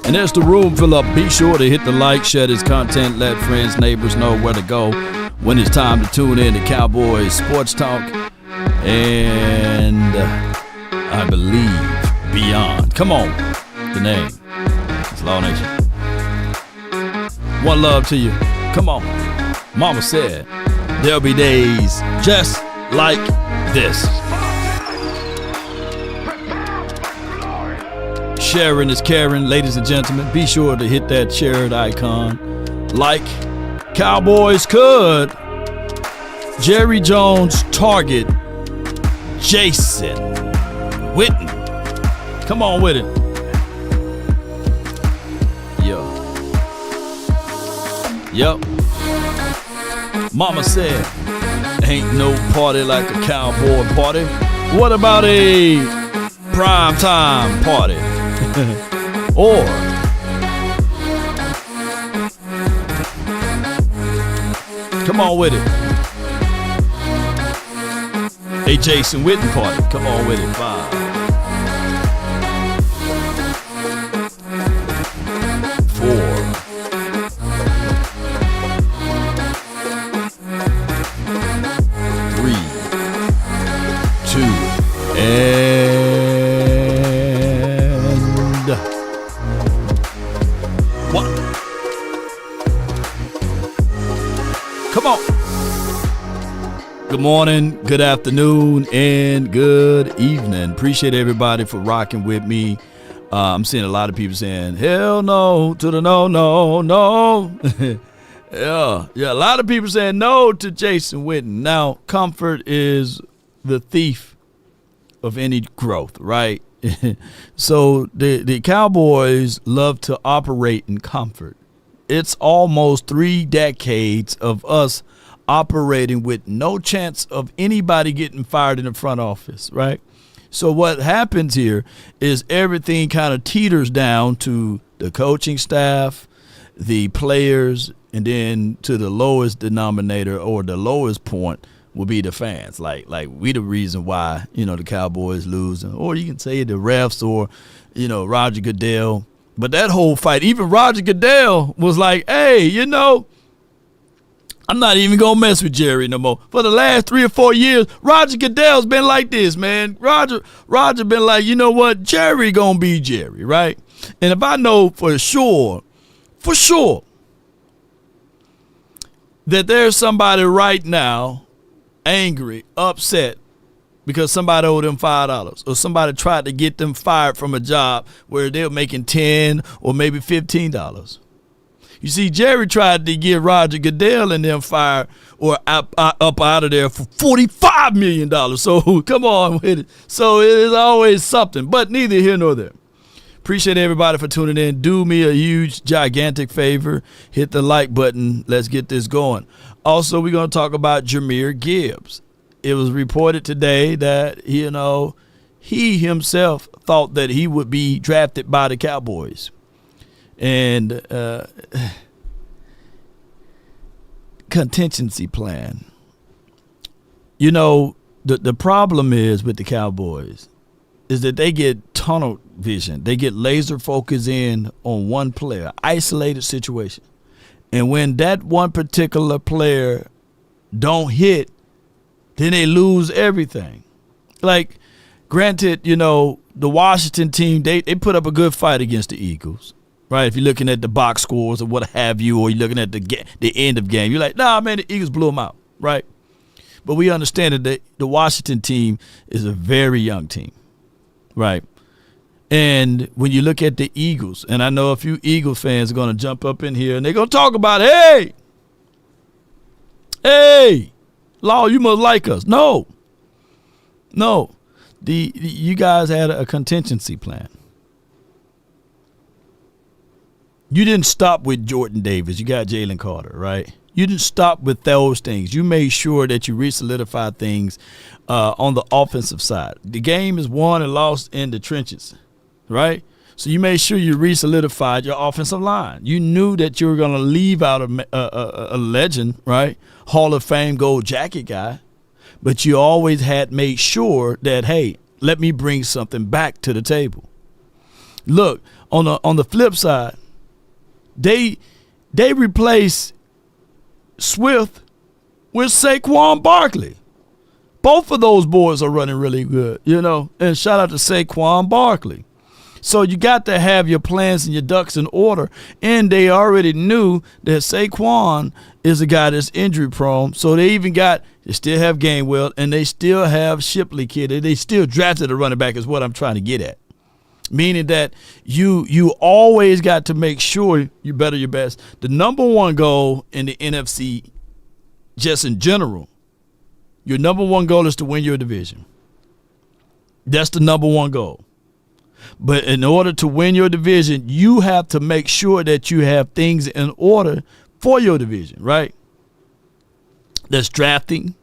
And as the room fill up, be sure to hit the like, share this content, let friends, neighbors know where to go when it's time to tune in to Cowboys Sports Talk and I believe beyond. Come on, the name. It's Law Nation. One love to you. Come on. Mama said there'll be days just like this. Sharing is caring, ladies and gentlemen. Be sure to hit that shared icon. Like Cowboys could. Jerry Jones target Jason Witten. Come on with it. Yup. Mama said, ain't no party like a cowboy party. What about a prime time party? Or come on with it. A Jason Witten party. Come on with it. 5, 4, 3, 2, and 1. Come on. Good morning, good afternoon, and good evening. Appreciate everybody for rocking with me. I'm seeing a lot of people saying, hell no to the no. Yeah, a lot of people saying no to Jason Witten. Now, comfort is the thief of any growth, right? So the Cowboys love to operate in comfort. It's almost 3 decades of us operating with no chance of anybody getting fired in the front office, right? So what happens here is everything kind of teeters down to the coaching staff, the players, and then to the lowest denominator or the lowest point will be the fans. Like we the reason why, the Cowboys lose. Or you can say the refs or, Roger Goodell. But that whole fight, even Roger Goodell was like, hey, I'm not even going to mess with Jerry no more. For the last 3 or 4 years, Roger Goodell's been like this, man. Roger been like, you know what? Jerry going to be Jerry, right? And if I know for sure, that there's somebody right now angry, upset, because somebody owed them $5 or somebody tried to get them fired from a job where they were making $10 or maybe $15. You see, Jerry tried to get Roger Goodell and them fired or up out of there for $45 million. So come on with it. So it is always something, but neither here nor there. Appreciate everybody for tuning in. Do me a huge, gigantic favor. Hit the like button. Let's get this going. Also, we're going to talk about Jahmyr Gibbs. It was reported today that, he himself thought that he would be drafted by the Cowboys. And contingency plan. The problem is with the Cowboys is that they get tunnel vision. They get laser focused in on one player, isolated situation. And when that one particular player don't hit, then they lose everything. Like, granted, the Washington team, they put up a good fight against the Eagles. Right, if you're looking at the box scores or what have you, or you're looking at the end of game, you're like, nah, man, the Eagles blew them out, right? But we understand that the Washington team is a very young team, right? And when you look at the Eagles, and I know a few Eagles fans are going to jump up in here and they're going to talk about, hey, Law, you must like us. No. You guys had a contingency plan. You didn't stop with Jordan Davis. You got Jalen Carter, right? You didn't stop with those things. You made sure that you re-solidified things on the offensive side. The game is won and lost in the trenches, right? So you made sure you re-solidified your offensive line. You knew that you were going to leave out a legend, right? Hall of Fame gold jacket guy. But you always had made sure that, hey, let me bring something back to the table. Look, on the flip side, they replaced Swift with Saquon Barkley. Both of those boys are running really good, and shout out to Saquon Barkley. So you got to have your plans and your ducks in order, and they already knew that Saquon is a guy that's injury prone, so they still have Gainwell, and they still have Shipley kid. They still drafted a running back is what I'm trying to get at. Meaning that you always got to make sure you better your best. The number one goal in the NFC, just in general, your number one goal is to win your division. That's the number one goal. But in order to win your division, you have to make sure that you have things in order for your division, right? That's drafting,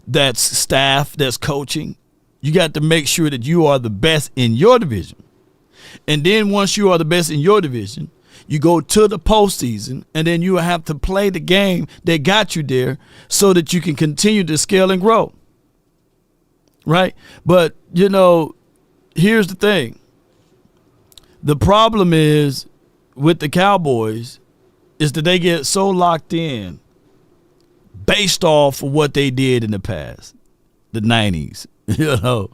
that's staff, that's coaching. You got to make sure that you are the best in your division. And then once you are the best in your division, you go to the postseason, and then you have to play the game that got you there so that you can continue to scale and grow. Right? But, here's the thing. The problem is with the Cowboys is that they get so locked in based off of what they did in the past, the 90s, And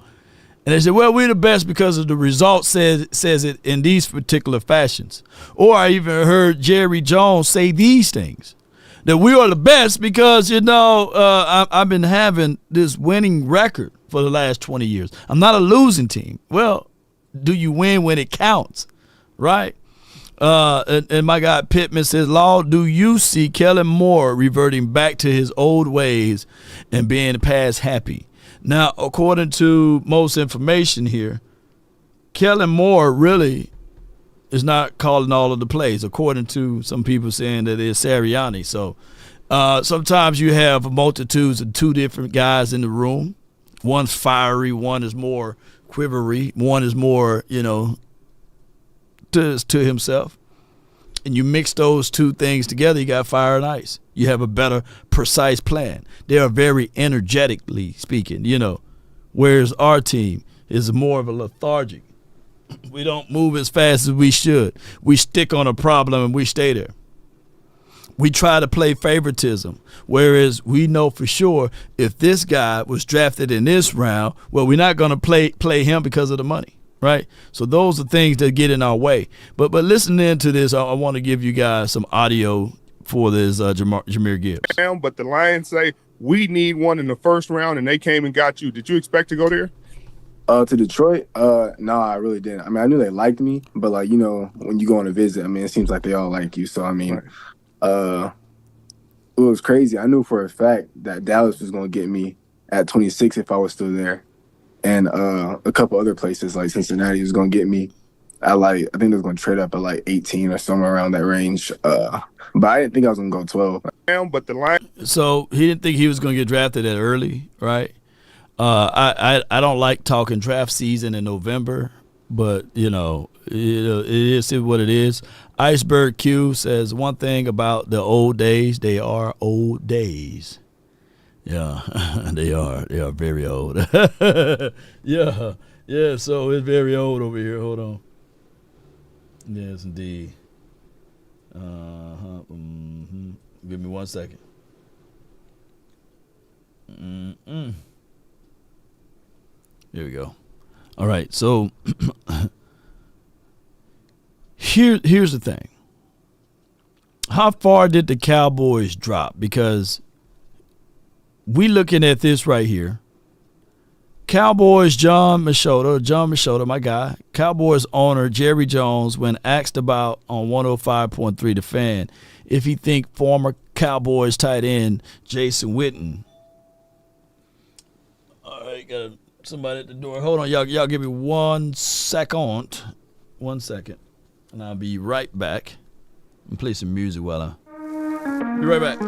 they say, well, we're the best because of the result says it in these particular fashions. Or I even heard Jerry Jones say these things, that we are the best because, I've been having this winning record for the last 20 years. I'm not a losing team. Well, do you win when it counts, right? And my guy Pittman says, Law, do you see Kellen Moore reverting back to his old ways and being past happy? Now, according to most information here, Kellen Moore really is not calling all of the plays, according to some people saying that it's Sirianni. So sometimes you have multitudes of two different guys in the room. One's fiery, one is more quivery, one is more, to himself. And you mix those two things together, you got fire and ice. You have a better, precise plan. They are very energetically speaking, whereas our team is more of a lethargic. We don't move as fast as we should. We stick on a problem and we stay there. We try to play favoritism, whereas we know for sure if this guy was drafted in this round, well, we're not going to play him because of the money, right? So those are things that get in our way. But listening to this, I want to give you guys some audio for this Jahmyr Gibbs. But the Lions say we need one in the first round, and they came and got you. Did you expect to go there? To Detroit? No, I really didn't. I mean, I knew they liked me, but when you go on a visit, I mean, it seems like they all like you. So I mean, right. It was crazy. I knew for a fact that Dallas was going to get me at 26 if I was still there, and a couple other places like Cincinnati was going to get me. I think they was going to trade up at 18 or somewhere around that range. But I didn't think I was going to go 12. But the Lions. So he didn't think he was going to get drafted that early, right? I don't like talking draft season in November, but it is what it is. Iceberg Q says one thing about the old days: they are old days. Yeah, they are. They are very old. yeah. So it's very old over here. Hold on. Yes, indeed. Give me 1 second. Here we go. All right, so here's the thing. How far did the Cowboys drop? Because we looking at this right here. Cowboys John Machota, my guy, Cowboys owner Jerry Jones, when asked about on 105.3 The Fan if he think former Cowboys tight end Jason Witten. All right, got somebody at the door. Hold on, y'all give me 1 second. 1 second. And I'll be right back. And play some music while I be right back.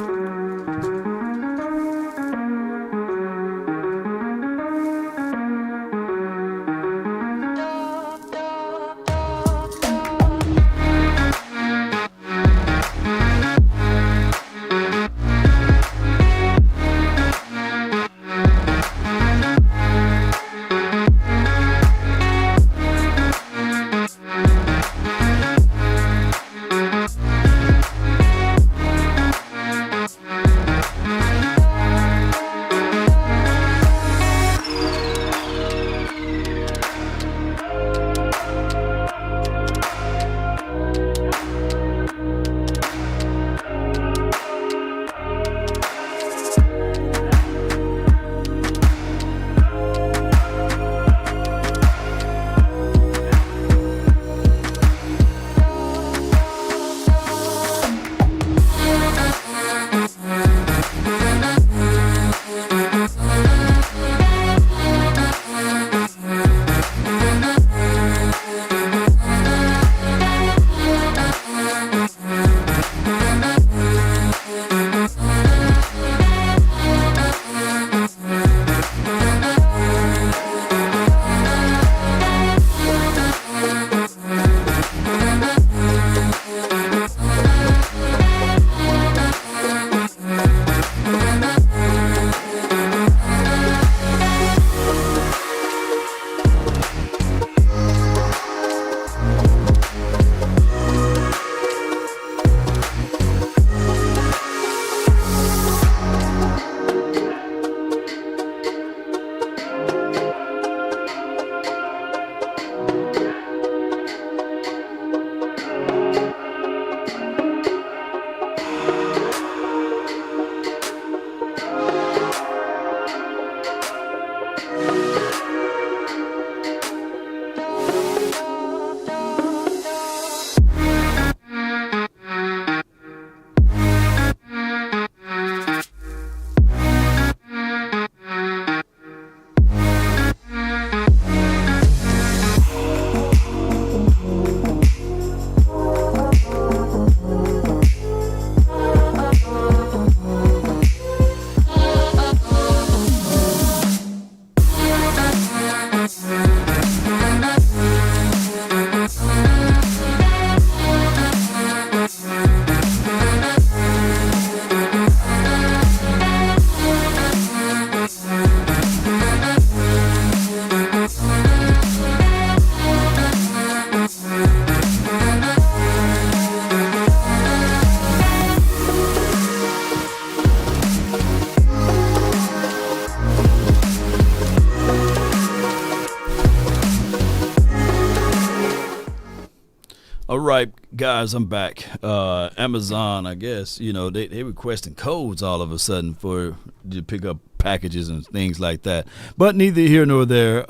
All right, guys, I'm back. Amazon, I guess, they requesting codes all of a sudden for to pick up packages and things like that. But neither here nor there.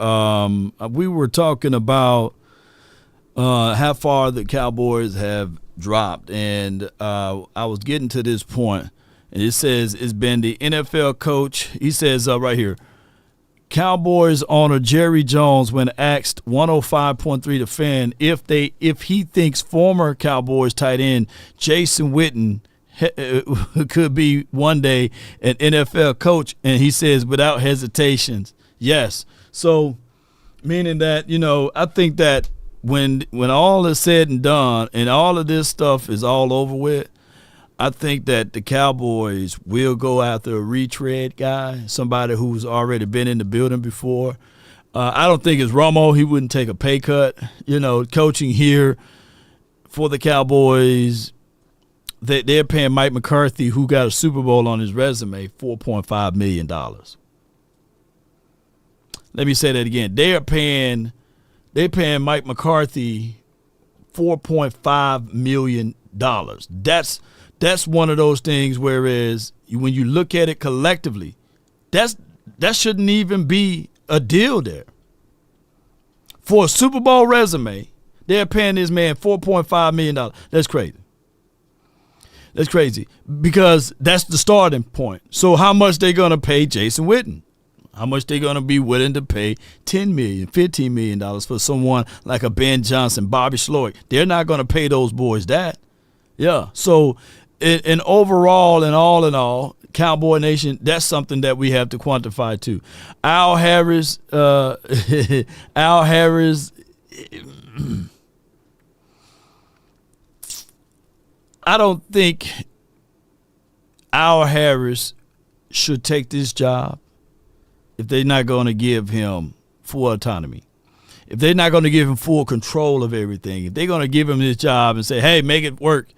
We were talking about how far the Cowboys have dropped, and I was getting to this point, and it says it's been the NFL coach. He says right here, Cowboys owner Jerry Jones, when asked 105.3 The Fan if he thinks former Cowboys tight end Jason Witten could be one day an NFL coach, and he says without hesitations, yes. So, meaning that I think that when all is said and done, and all of this stuff is all over with, I think that the Cowboys will go after a retread guy, somebody who's already been in the building before. I don't think it's Romo. He wouldn't take a pay cut. Coaching here for the Cowboys, they're paying Mike McCarthy, who got a Super Bowl on his resume, $4.5 million. Let me say that again. They're paying Mike McCarthy $4.5 million. That's one of those things, whereas when you look at it collectively, that shouldn't even be a deal there. For a Super Bowl resume, they're paying this man $4.5 million. That's crazy. That's crazy because that's the starting point. So how much they going to pay Jason Witten? How much they going to be willing to pay $10 million, $15 million for someone like a Ben Johnson, Bobby Sloyd? They're not going to pay those boys that. Yeah, so in overall and all in all, Cowboy Nation, that's something that we have to quantify too. Al Harris, I don't think Al Harris should take this job if they're not going to give him full autonomy. If they're not going to give him full control of everything, if they're going to give him this job and say, hey, make it work,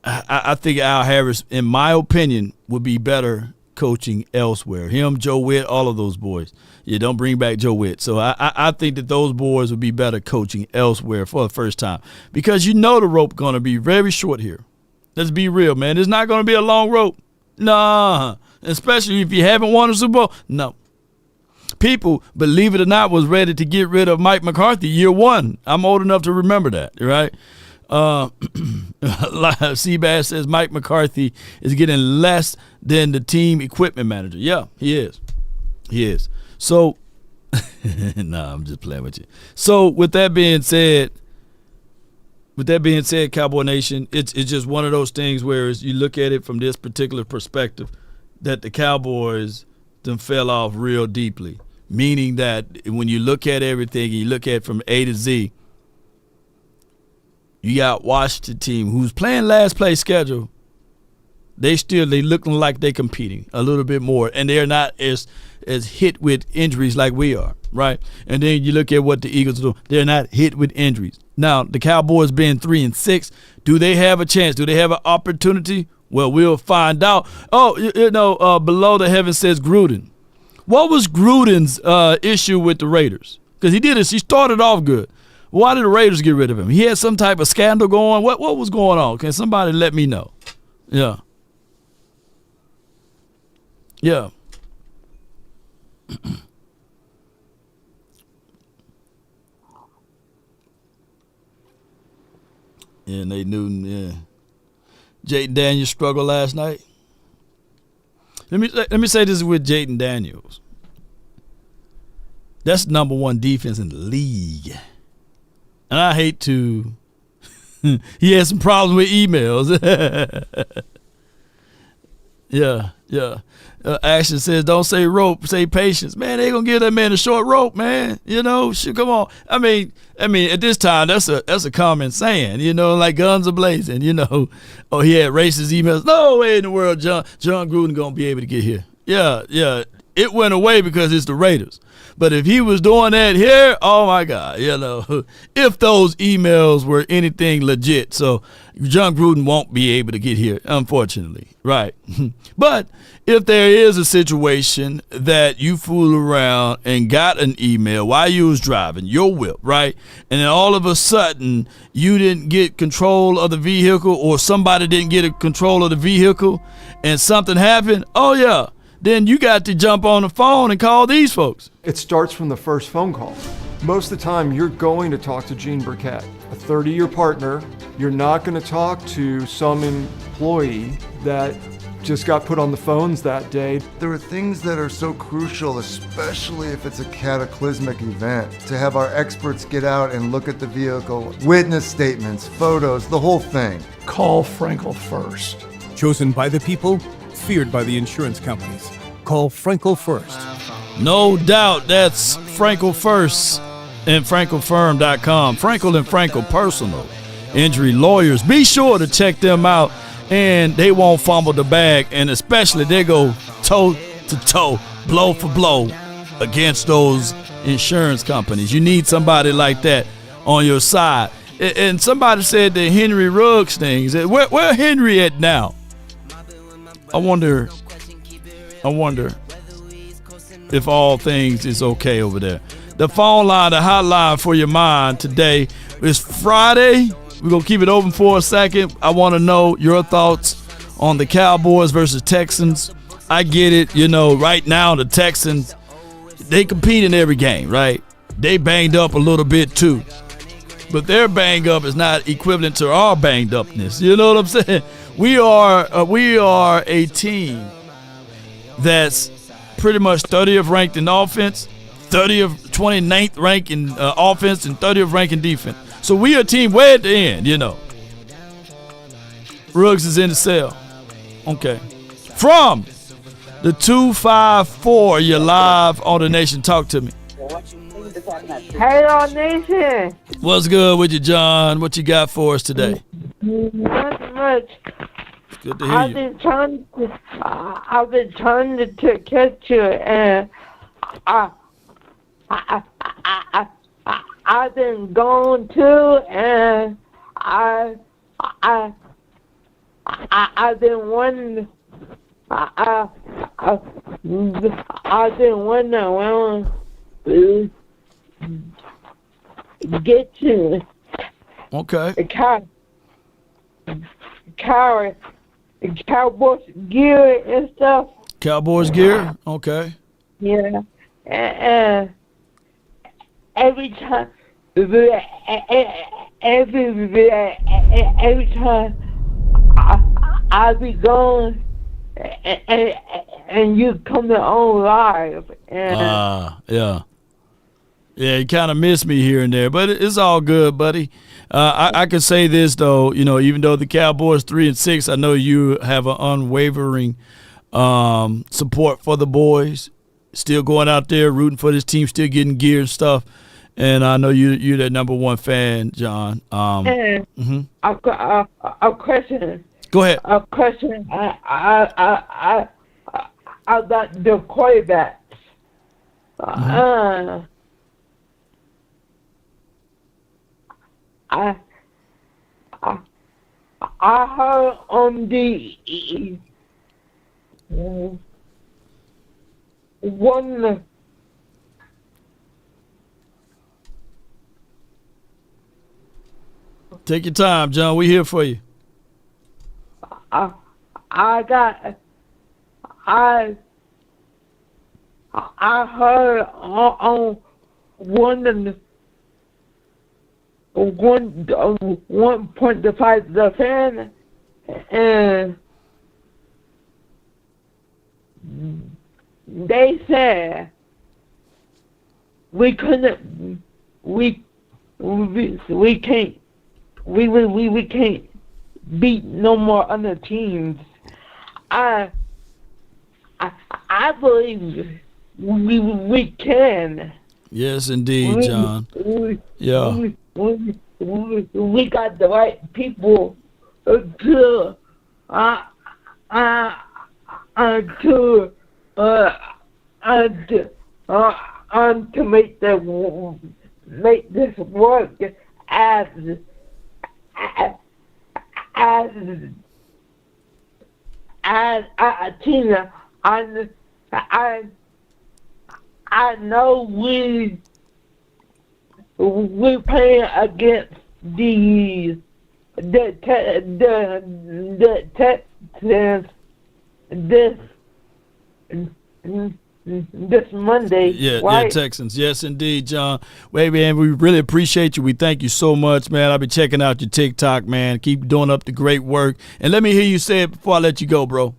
I think Al Harris, in my opinion, would be better coaching elsewhere. Him, Joe Witt, all of those boys. Yeah, don't bring back Joe Witt. So I think that those boys would be better coaching elsewhere for the first time because the rope going to be very short here. Let's be real, man. It's not going to be a long rope. Nah, especially if you haven't won a Super Bowl. No. People, believe it or not, was ready to get rid of Mike McCarthy year one. I'm old enough to remember that, right? Seabass says Mike McCarthy is getting less than the team equipment manager. Yeah, he is. He is. So, nah, I'm just playing with you. So, with that being said, Cowboy Nation, it's just one of those things where you look at it from this particular perspective that the Cowboys them fell off real deeply, meaning that when you look at everything, you look at from A to Z, you got Washington team who's playing last place schedule. They looking like they competing a little bit more, and they're not as hit with injuries like we are, right? And then you look at what the Eagles do. They're not hit with injuries. Now, the Cowboys being 3-6, do they have a chance? Do they have an opportunity? Well, we'll find out. Oh, below the heaven says Gruden. What was Gruden's issue with the Raiders? Because he started off good. Why did the Raiders get rid of him? He had some type of scandal going. What was going on? Can somebody let me know? Yeah. Yeah. Yeah, Nate Newton, yeah. Jayden Daniels struggled last night. Let me say this with Jayden Daniels. That's number one defense in the league. And I hate to he had some problems with emails. Yeah. Action says, don't say rope, say patience. Man, they gonna give that man a short rope, man. Come on. I mean, at this time, that's a common saying, like guns are blazing, Oh, he had racist emails. No way in the world John Gruden gonna be able to get here. Yeah. it went away because it's the Raiders. But if he was doing that here, oh my God, if those emails were anything legit. So John Gruden won't be able to get here, unfortunately. Right. But if there is a situation that you fool around and got an email while you was driving your whip, right? And then all of a sudden you didn't get control of the vehicle, or somebody didn't get control of the vehicle and something happened, then you got to jump on the phone and call these folks. It starts from the first phone call. Most of the time, you're going to talk to Gene Burkett, a 30-year partner. You're not going to talk to some employee that just got put on the phones that day. There are things that are so crucial, especially if it's a cataclysmic event, to have our experts get out and look at the vehicle, witness statements, photos, the whole thing. Call Frenkel first. Chosen by the people, feared by the insurance companies. Call Frenkel first. No doubt, that's Frenkel first and FrenkelFirm.com. Frenkel and Frenkel Personal Injury Lawyers. Be sure to check them out, and they won't fumble the bag, and especially they go toe to toe, blow for blow against those insurance companies. You need somebody like that on your side. And somebody said the Henry Ruggs things. Where Henry at now? I wonder if all things is okay over there. The phone line, the hotline for your mind today is Friday. We're going to keep it open for a second. I want to know your thoughts on the Cowboys versus Texans. I get it. Right now the Texans, they compete in every game, right? They banged up a little bit too. But their bang up is not equivalent to our banged upness. You know what I'm saying? We are a team that's pretty much 30th ranked in offense, 29th ranked in offense, and 30th ranked in defense. So we are a team way at the end, Ruggs is in the cell. Okay. From the 254, you're live on the Nation. Talk to me. Hey, on Nation. What's good with you, John? What you got for us today? Not much. Good to hear I've you. been trying to catch you, and I've been going too, and I've been wondering. I've been wondering around get you. Okay. Cowboys gear and stuff. Cowboys gear? Okay. Yeah. And every time I be going and you coming on live. Yeah. Yeah, you kind of miss me here and there, but it's all good, buddy. I can say this, though, even though the Cowboys 3-6, I know you have an unwavering support for the boys, still going out there, rooting for this team, still getting gear and stuff. And I know you're that number one fan, John. A question. Go ahead. A question. I got the quarterbacks. I heard on the one. Take your time, John. We here for you. I heard on 1.5 the fan, and they said we couldn't, we can't beat no more other teams. I believe we can. Yes, indeed, John. We got the right people to to make this work as a team. I know we playing against the Texans this Monday. Yeah, right? yeah, Texans. Yes, indeed, John. Wait, man, we really appreciate you. We thank you so much, man. I'll be checking out your TikTok, man. Keep doing up the great work. And let me hear you say it before I let you go, bro.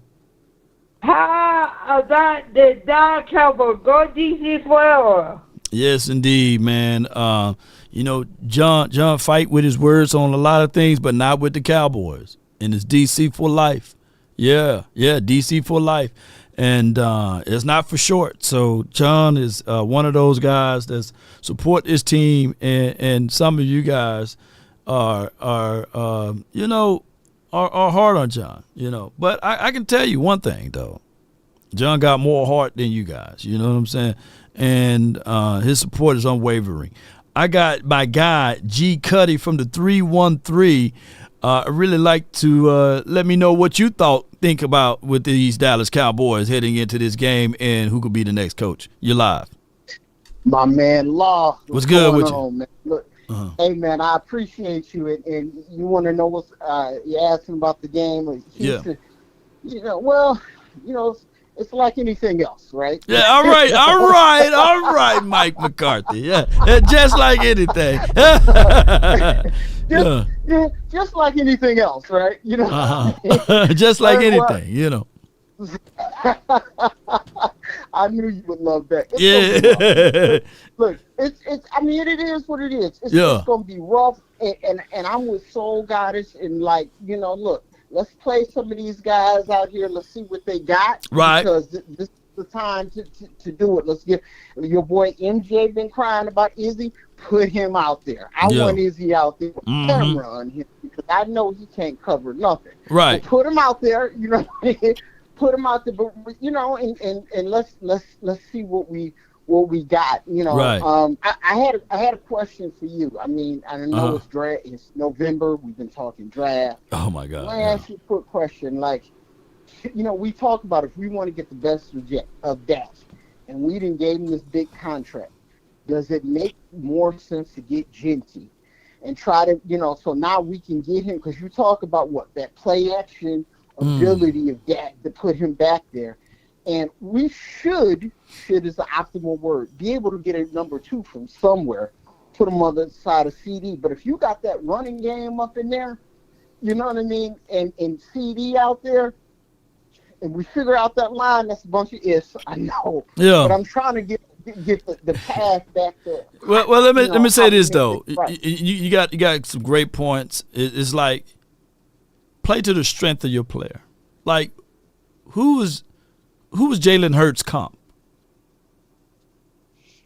How about the Dallas Cowboys? Go DC forever. Yes, indeed, man. John fight with his words on a lot of things, but not with the Cowboys. And it's DC for life. Yeah, DC for life. And it's not for short. So John is one of those guys that support this team, and some of you guys are hard on John, But I can tell you one thing, though. John got more heart than you guys. You know what I'm saying? And his support is unwavering. I got my guy, G. Cuddy from the 313. I really like to let me know what you think about with these Dallas Cowboys heading into this game and who could be the next coach. You're live. My man, Law. What's good with you? Man? Look, hey, man, I appreciate you. And you want to know what's you're asking about the game. Yeah. It's like anything else, right? Yeah, all right, Mike McCarthy. Yeah, just like anything. Just like anything else, right? Just like anything, I knew you would love that. Look, it is what it is. It's going to be rough, and I'm with Soul Goddess, and look, let's play some of these guys out here. Let's see what they got. Right. Because this is the time to do it. Let's get your boy MJ been crying about Izzy. Put him out there. I want Izzy out there with camera on him because I know he can't cover nothing. Right. So put him out there. Put him out there. But and let's see what we got. Right. I had a question for you. I mean, I know it's draft. It's November. We've been talking draft. Oh my God. Let me ask you a quick question. We talk about if we want to get the best of Dash, and we didn't gave him this big contract. Does it make more sense to get Genty and try to, so now we can get him, because you talk about that play action ability of that to put him back there. And we should is the optimal word, be able to get a number 2 from somewhere, put him on the side of CD. But if you got that running game up in there, you know what I mean, and CD out there, and we figure out that line, that's a bunch of ifs, I know. Yeah. But I'm trying to get the path back there. Well, let me say this though. Right. You got some great points. It's like play to the strength of your player. Like who was Jalen Hurts' comp?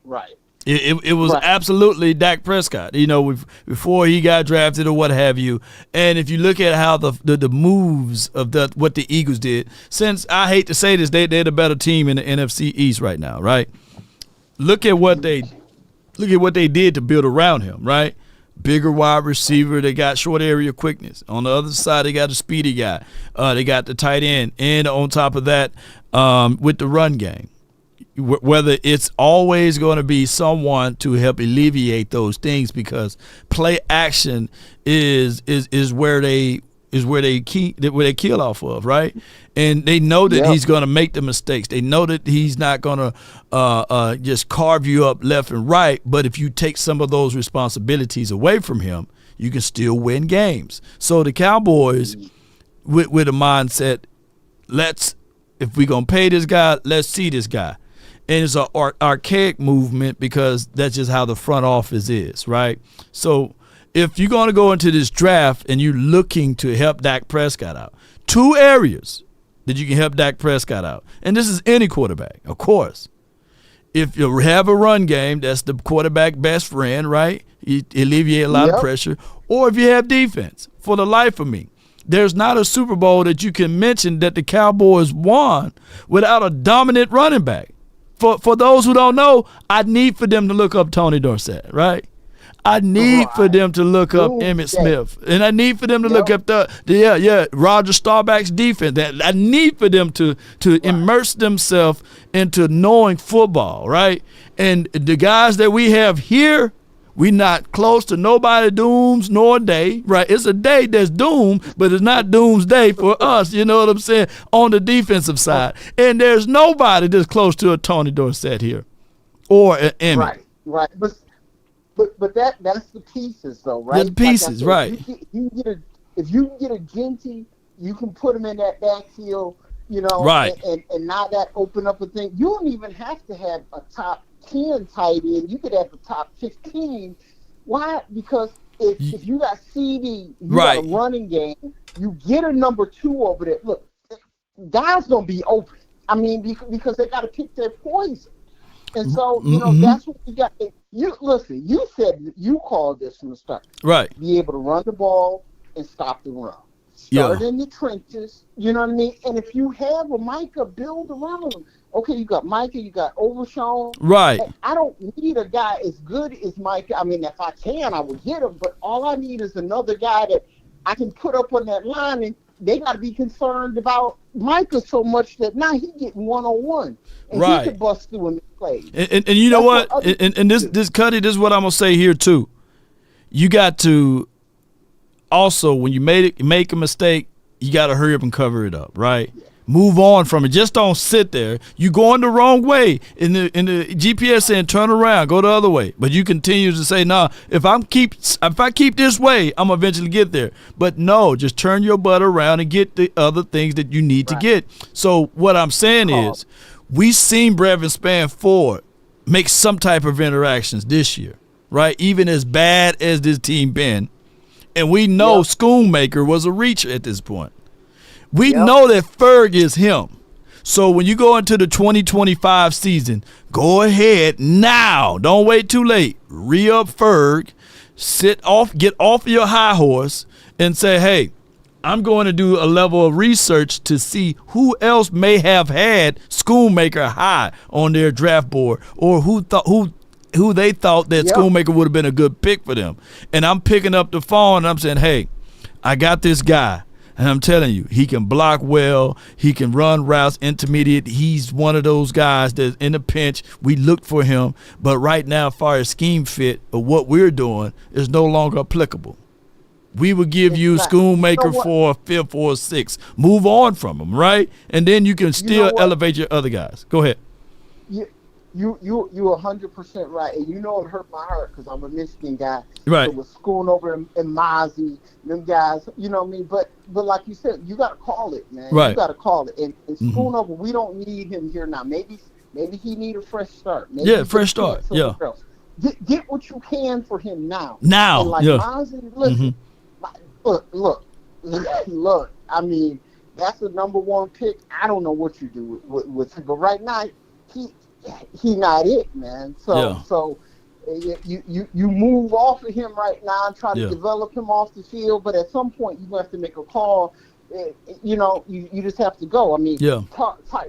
Right. It was absolutely Dak Prescott, before he got drafted or what have you. And if you look at how the moves of what the Eagles did, since I hate to say this, they're the better team in the NFC East right now, right? Look at what they did to build around him, right? Bigger wide receiver, they got short area quickness. On the other side, they got a speedy guy. They got the tight end, and on top of that, with the run game. Whether it's always going to be someone to help alleviate those things, because play action is where they kill off of, right? And they know that he's going to make the mistakes. They know that he's not going to just carve you up left and right. But if you take some of those responsibilities away from him, you can still win games. So the Cowboys, with a mindset, if we're going to pay this guy, let's see this guy. And it's an archaic movement because that's just how the front office is, right? So if you're going to go into this draft and you're looking to help Dak Prescott out, 2 areas that you can help Dak Prescott out. And this is any quarterback, of course. If you have a run game, that's the quarterback best friend, right? You alleviate a lot of pressure. Or if you have defense, for the life of me, there's not a Super Bowl that you can mention that the Cowboys won without a dominant running back. for those who don't know, I need for them to look up Tony Dorsett, right? I need for them to look up Emmitt Smith, and I need for them to look up the Roger Staubach's defense. That I need for them to immerse themselves into knowing football, right? And the guys that we have here, we not close to nobody dooms nor day, right? It's a day that's doomed, but it's not doomsday for us, you know what I'm saying, on the defensive side. And there's nobody that's close to a Tony Dorsett here or an Emmitt. Right. But that's the pieces, though, right? That's the pieces, right. If you can get a Genty, you can put him in that backfield, you know, right. And now that open up a thing. You don't even have to have a top 10 tight end. You could have a top 15. Why? Because if you got CD, you got a running game, you get a number 2 over there. Look, guys gonna be open. I mean, because they got to pick their poison. And so, you know, that's what we got. You listen, you said you called this from the start. Right. Be able to run the ball and stop the run. Start in the trenches, you know what I mean? And if you have a Micah, build around him. Okay, you got Micah, you got Overshawn. Right. I don't need a guy as good as Micah. I mean, if I can, I would get him. But all I need is another guy that I can put up on that line, and they got to be concerned about Micah so much that now he getting one-on-one. And he can bust through and play. And you know what? And this Cuddy, this is what I'm going to say here too. You got to also, when you make a mistake, you got to hurry up and cover it up, right? Yeah. Move on from it. Just don't sit there. You going the wrong way. In the GPS saying turn around, go the other way. But you continue to say, nah, if I keep this way, I'm gonna eventually get there. But no, just turn your butt around and get the other things that you need to get. So what I'm saying is, we seen Brevin Spann-Ford make some type of interactions this year, right? Even as bad as this team been. And we know Schoonmaker was a reacher at this point. We know that Ferg is him. So when you go into the 2025 season, go ahead now. Don't wait too late. Re-up Ferg, get off your high horse and say, hey, I'm going to do a level of research to see who else may have had Schoonmaker high on their draft board, or who they thought that Schoonmaker would have been a good pick for them. And I'm picking up the phone and I'm saying, hey, I got this guy. And I'm telling you, he can block well. He can run routes, intermediate. He's one of those guys that's in a pinch. We look for him. But right now, as far as scheme fit of what we're doing is no longer applicable. We would give you Schoonmaker for a 5th or a 6th. Move on from him, right? And then you can still elevate your other guys. Go ahead. You 100% right, and you know it hurt my heart because I'm a Michigan guy. Right. So with Schoonover and Mozzie, them guys, you know what I mean. But like you said, you got to call it, man. Right. You got to call it. And Schoonover, we don't need him here now. Maybe he need a fresh start. Fresh start. Yeah. Else. Get what you can for him now. Now. And like Mozzie, listen. Look. I mean, that's the number 1 pick. I don't know what you do with him, but right now he not it, man. So you move off of him right now and try to develop him off the field, but at some point you have to make a call. You know, you just have to go. I mean,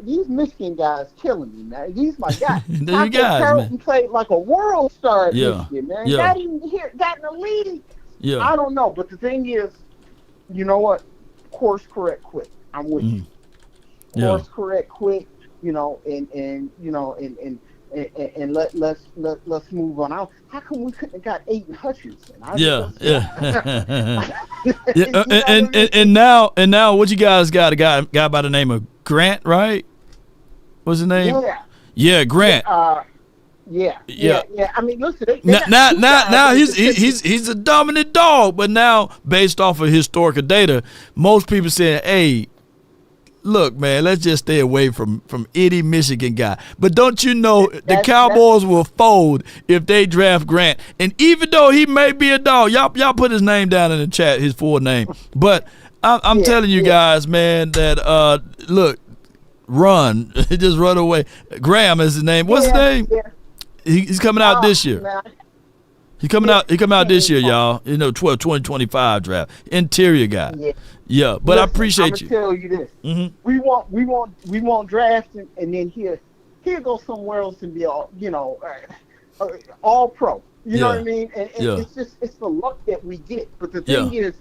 these Michigan guys killing me, man. These my guys. You guys, Carrollton man. played like a world star at Michigan, man. Got in the lead. Yeah. I don't know, but the thing is, you know what? Course correct quick. I'm with you. Course correct quick. You know, and let's move on. How come we couldn't have got Aiden Hutchinson? And now what you guys got? A guy by the name of Grant, right? What's his name? Yeah, Grant. Yeah. I mean, listen. Now he's a dominant dog, but now based off of historical data, most people saying, hey, look, man, let's just stay away from any Michigan guy. But don't you know the Cowboys will fold if they draft Grant? And even though he may be a dog, y'all put his name down in the chat, his full name. But I'm telling you guys, man, that look, run, just run away. Graham is his name. What's his name? Yeah. He's coming out this year. Man. He coming out this year, y'all. You know, 2025 draft. Interior guy. Yeah, but listen, I appreciate you. I'm gonna tell you this. We won't draft him, and then he'll he'll go somewhere else and be all, all pro. You know what I mean? And it's the luck that we get. But the thing is,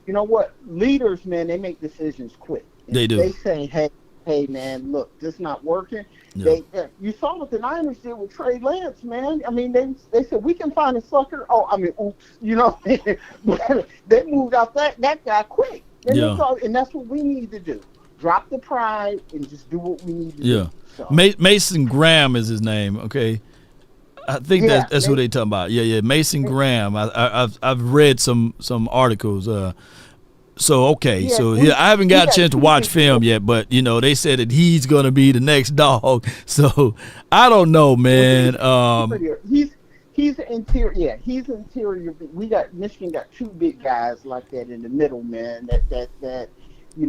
you know what? Leaders, man, they make decisions quick. And they do. They say, hey, man, look, this not working. Yeah. You saw what the Niners did with Trey Lance, man. I mean, they said, we can find a sucker. Oh, I mean, oops, But they moved out that guy quick. And that's what we need to do. Drop the pride and just do what we need to do. So. Mason Graham is his name, okay? I think that's who they talking about. Yeah, Mason Graham. I've read some articles. I haven't got a chance to watch film yet, but they said that he's gonna be the next dog. So I don't know, man. He's interior. Yeah, he's interior. Michigan got two big guys like that in the middle, man. That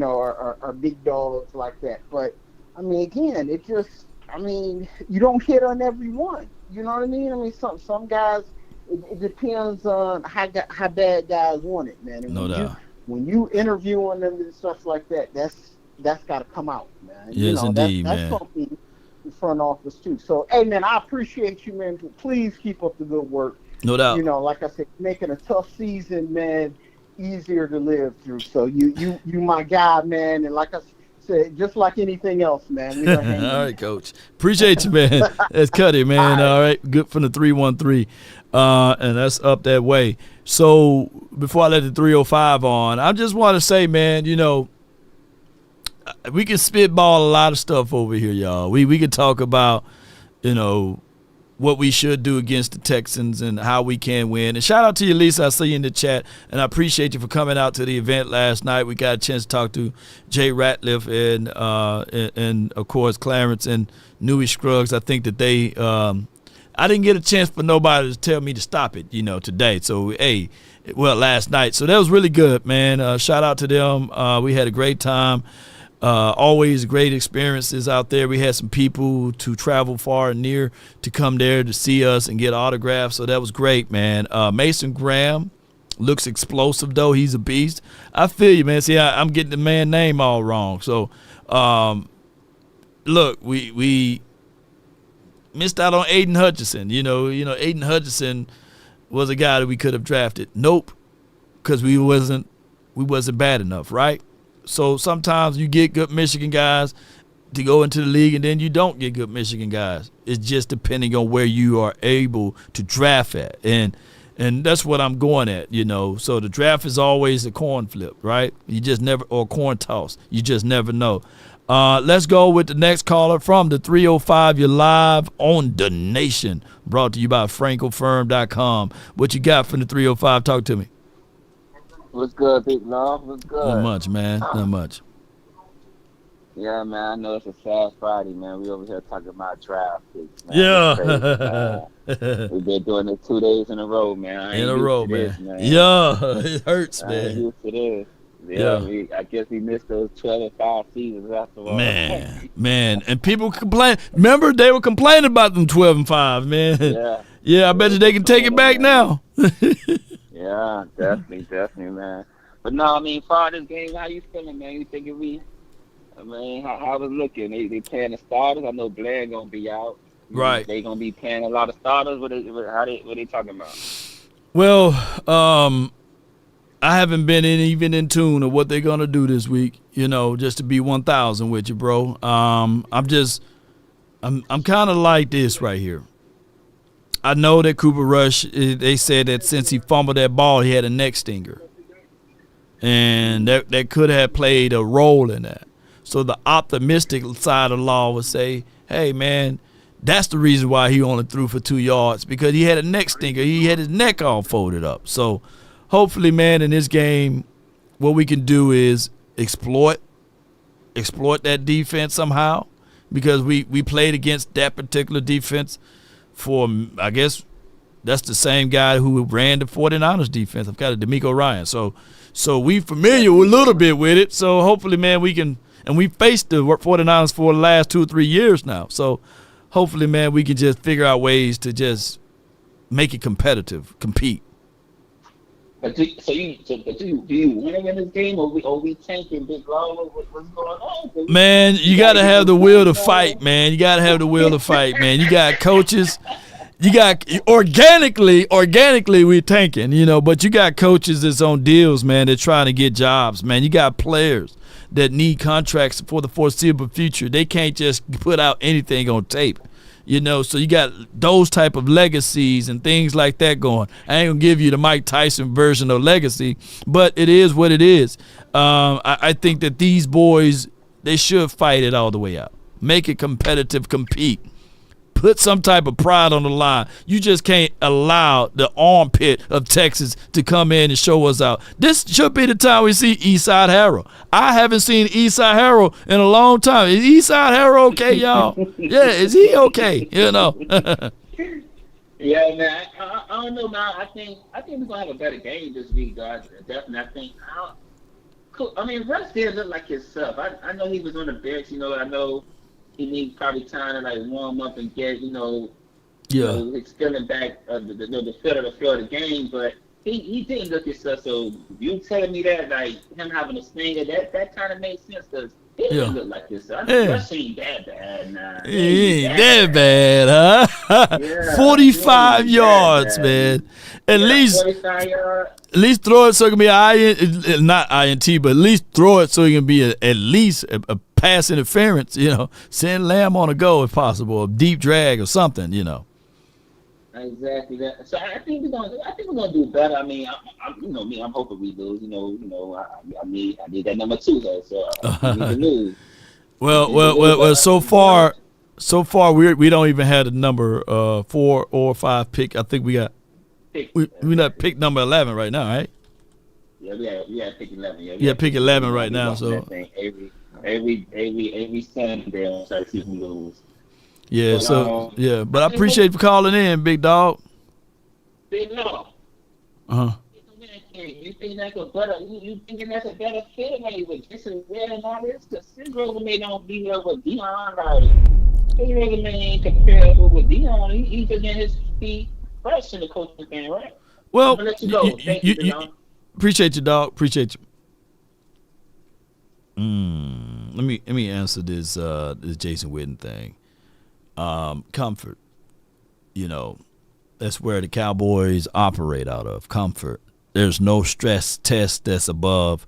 are big dogs like that. But I mean, again, you don't hit on every one. You know what I mean? I mean, some guys, it depends on how bad guys want it, man. And no doubt. When you interviewing them and stuff like that, that's got to come out, man. Yes, indeed, that's man. something in front office too. So, hey, man, I appreciate you, man. Please keep up the good work. No doubt. Like I said, making a tough season, easier to live through. So you my guy, man. And like I said, just like anything else, man. All right, Coach. Appreciate you, man. That's Cuddy, man. All right. Good from the 313. And that's up that way. So before I let the 305 on, I just want to say, man, we can spitball a lot of stuff over here, y'all. We can talk about, what we should do against the Texans and how we can win. And shout out to you, Lisa. I see you in the chat, and I appreciate you for coming out to the event last night. We got a chance to talk to Jay Ratliff and of course, Clarence and Newey Scruggs. I think that they I didn't get a chance for nobody to tell me to stop it, today. So, last night. So that was really good, man. Shout out to them. We had a great time. Always great experiences out there. We had some people to travel far and near to come there to see us and get autographs. So that was great, man. Mason Graham looks explosive, though. He's a beast. I feel you, man. See, I'm getting the man name all wrong. So, look, we missed out on Aiden Hutchinson. Aiden Hutchinson was a guy that we could have drafted. Nope, because we wasn't bad enough, right? So sometimes you get good Michigan guys to go into the league, and then you don't get good Michigan guys. It's just depending on where you are able to draft at, and that's what I'm going at. So the draft is always a coin flip, right? You just never, or coin toss. You just never know. Let's go with the next caller from the 305. You're live on The Nation, brought to you by FrenkelFirm.com. What you got from the 305? Talk to me. What's good, Big Love? What's good? Not much, man. Not much. Yeah, man. I know it's a sad Friday, man. We over here talking about draft picks, man. Yeah. We've been doing it 2 days in a row, man. I ain't used to this, man. Yeah, it hurts, man. I ain't used to this. Yeah. I guess we missed those 12-5 seasons after all. Man. And people complain. Remember, they were complaining about them 12-5, man. Yeah. Yeah, I bet you they can take it back now. Yeah, definitely, man. But no, far this game, how you feeling, man? You thinking how was looking? They playing the starters? I know Blair gonna be out. Right. They gonna be playing a lot of starters. What they talking about? Well, I haven't been even in tune of what they're gonna do this week. Just to be 1,000 with you, bro. I'm kind of like this right here. I know that Cooper Rush, they said that since he fumbled that ball, he had a neck stinger. And that could have played a role in that. So the optimistic side of the law would say, hey, man, that's the reason why he only threw for 2 yards, because he had a neck stinger. He had his neck all folded up. So hopefully, man, in this game, what we can do is exploit that defense somehow, because we played against that particular defense for, I guess, that's the same guy who ran the 49ers defense. I've got a D'Amico Ryan. So we familiar a little bit with it. So hopefully, man, we can, and we faced the 49ers for the last 2 or 3 years now. So hopefully, man, we can just figure out ways to just make it competitive, compete. But do you want to win this game, or we tanking big law? What's going on? Man, you got to have the will to fight, man. You got to have the will to fight, man. You got coaches. You got organically we're tanking, but you got coaches that's on deals, man. They're trying to get jobs, man. You got players that need contracts for the foreseeable future. They can't just put out anything on tape, So you got those type of legacies and things like that going. I ain't gonna give you the Mike Tyson version of legacy, but it is what it is. I think that these boys, they should fight it all the way out. Make it competitive, compete. Put some type of pride on the line. You just can't allow the armpit of Texas to come in and show us out. This should be the time we see Eastside Harold. I haven't seen Eastside Harold in a long time. Is Eastside Harold okay, y'all? Yeah, is he okay? Yeah, man. I don't know, man. I think we're gonna have a better game this week, guys. Definitely. Russ did look like himself. I know he was on the bench. I know. He needs probably time to like warm up and get, he's feeling back the feel of the game, but he didn't look himself. So you telling me that like him having a stinger, that kind of makes sense because he didn't look like this. So I think Russ ain't that bad now. He ain't that bad, huh? Yeah, 45 yards, man. At least 45 yards. At least throw it so it can be not INT, but at least throw it so it can be at least a pass interference, Send Lamb on a go if possible, a deep drag or something, Exactly that. So I think we're gonna do better. I'm hoping we lose. I need that number 2 though. So I need to lose. Well. So far we don't even have the number 4 or 5 pick. I think we got. We not pick number 11 right now, right? Yeah, we got pick 11. Yeah, pick 11 right now. So every Sunday on Saturday we lose. Yeah, but I appreciate you for calling in, big dog. Big dog. You think that's a better? You thinking that's a better fit maybe with Jason Witten and all this? Because his resume don't be here with Dion right. His resume ain't comparable with Dion. He just getting his feet fresh in the coaching game, right? Well, I'm gonna let you go. Thank you, appreciate you, dog. Appreciate you. Let me answer this Jason Witten thing. Comfort. That's where the Cowboys operate out of. Comfort. There's no stress test that's above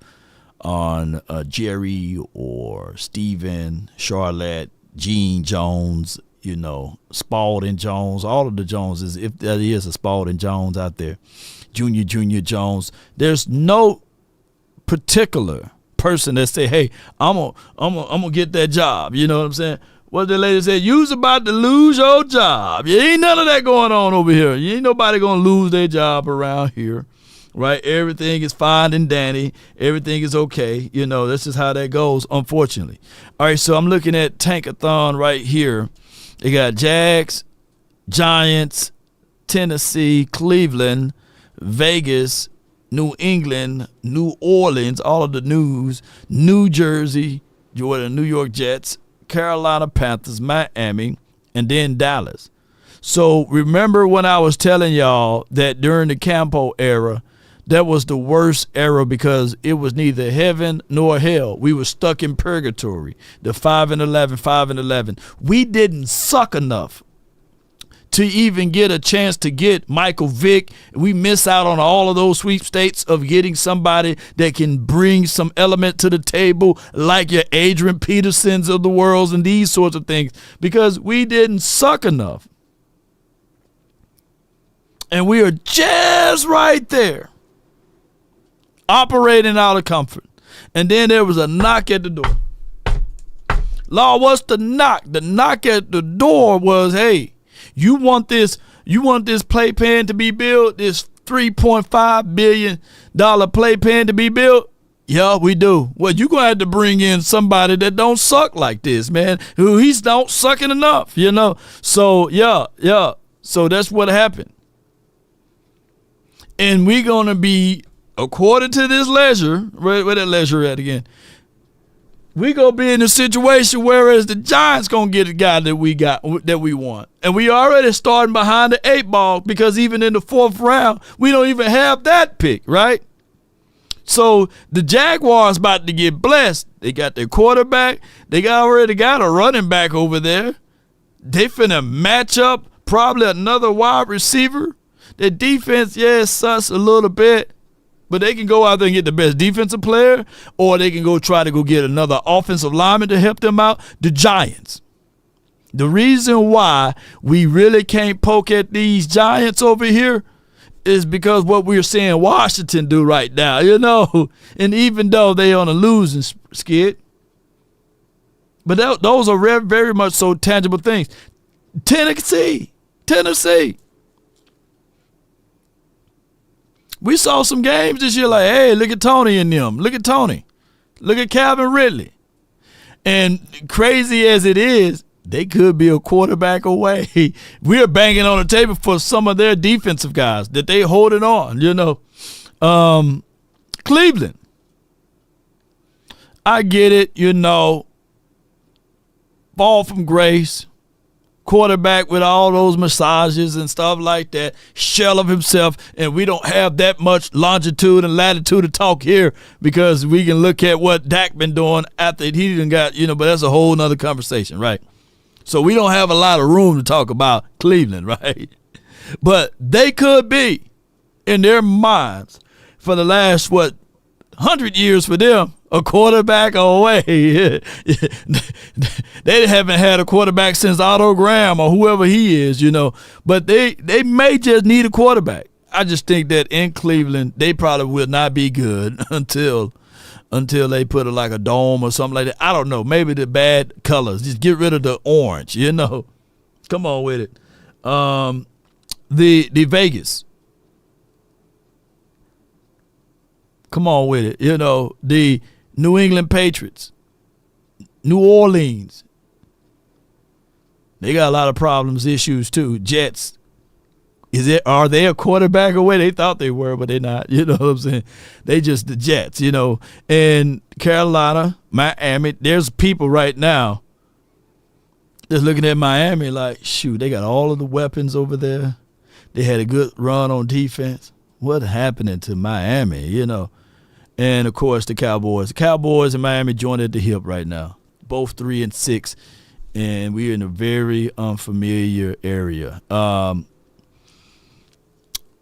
on Jerry or Steven, Charlotte, Gene Jones, Spalding Jones, all of the Joneses, if there is a Spalding Jones out there, Junior Jones. There's no particular person that say, hey, I'm gonna get that job. You know what I'm saying? What the lady said, you's about to lose your job. You ain't none of that going on over here. You ain't nobody gonna lose their job around here. Right? Everything is fine and dandy. Everything is okay. This is how that goes, unfortunately. All right, so I'm looking at Tankathon right here. They got Jags, Giants, Tennessee, Cleveland, Vegas, New England, New Orleans, all of the news, New Jersey, the New York Jets, Carolina Panthers, Miami, and then Dallas. So remember when I was telling y'all that during the Campo era, that was the worst era because it was neither heaven nor hell. We were stuck in purgatory. The 5-11. We didn't suck enough to even get a chance to get Michael Vick. We miss out on all of those sweepstakes of getting somebody that can bring some element to the table like your Adrian Petersons of the world and these sorts of things because we didn't suck enough. And we are just right there. Operating out of comfort. And then there was a knock at the door. Law, what's the knock? The knock at the door was, hey, you want this playpen to be built, this $3.5 billion playpen to be built? Yeah, we do. Well, you're going to have to bring in somebody that don't suck like this, man. Who he's not sucking enough, So, yeah. So that's what happened. And we're going to be, according to this ledger, where that ledger at again? we gonna be in a situation whereas the Giants gonna get a guy that we want, and we already starting behind the 8 ball because even in the 4th round we don't even have that pick, right? So the Jaguars about to get blessed. They got their quarterback. They already got a running back over there. They finna match up probably another wide receiver. Their defense, sucks a little bit. But they can go out there and get the best defensive player, or they can go try to go get another offensive lineman to help them out. The Giants. The reason why we really can't poke at these Giants over here is because what we're seeing Washington do right now, And even though they on a losing skid, but those are very, very much so tangible things. Tennessee. We saw some games this year like, hey, look at Tony and them. Look at Tony. Look at Calvin Ridley. And crazy as it is, they could be a quarterback away. We're banging on the table for some of their defensive guys that they holding on, Cleveland. I get it, fall from grace. Quarterback with all those massages and stuff like that, shell of himself, and we don't have that much longitude and latitude to talk here because we can look at what Dak been doing after he didn't got, but that's a whole nother conversation, right? So we don't have a lot of room to talk about Cleveland, right? But they could be, in their minds, for the last, 100 years for them, a quarterback away. They haven't had a quarterback since Otto Graham or whoever he is, But they may just need a quarterback. I just think that in Cleveland, they probably will not be good until they put like a dome or something like that. I don't know. Maybe the bad colors. Just get rid of the orange, Come on with it. The Vegas. Come on with it. The New England Patriots, New Orleans. They got a lot of problems, issues too. Jets. Are they a quarterback away? They thought they were, but they're not. You know what I'm saying? They just the Jets, And Carolina, Miami, there's people right now just looking at Miami like, shoot, they got all of the weapons over there. They had a good run on defense. What happening to Miami, And, of course, the Cowboys. The Cowboys and Miami joined at the hip right now. Both 3-6, and we're in a very unfamiliar area.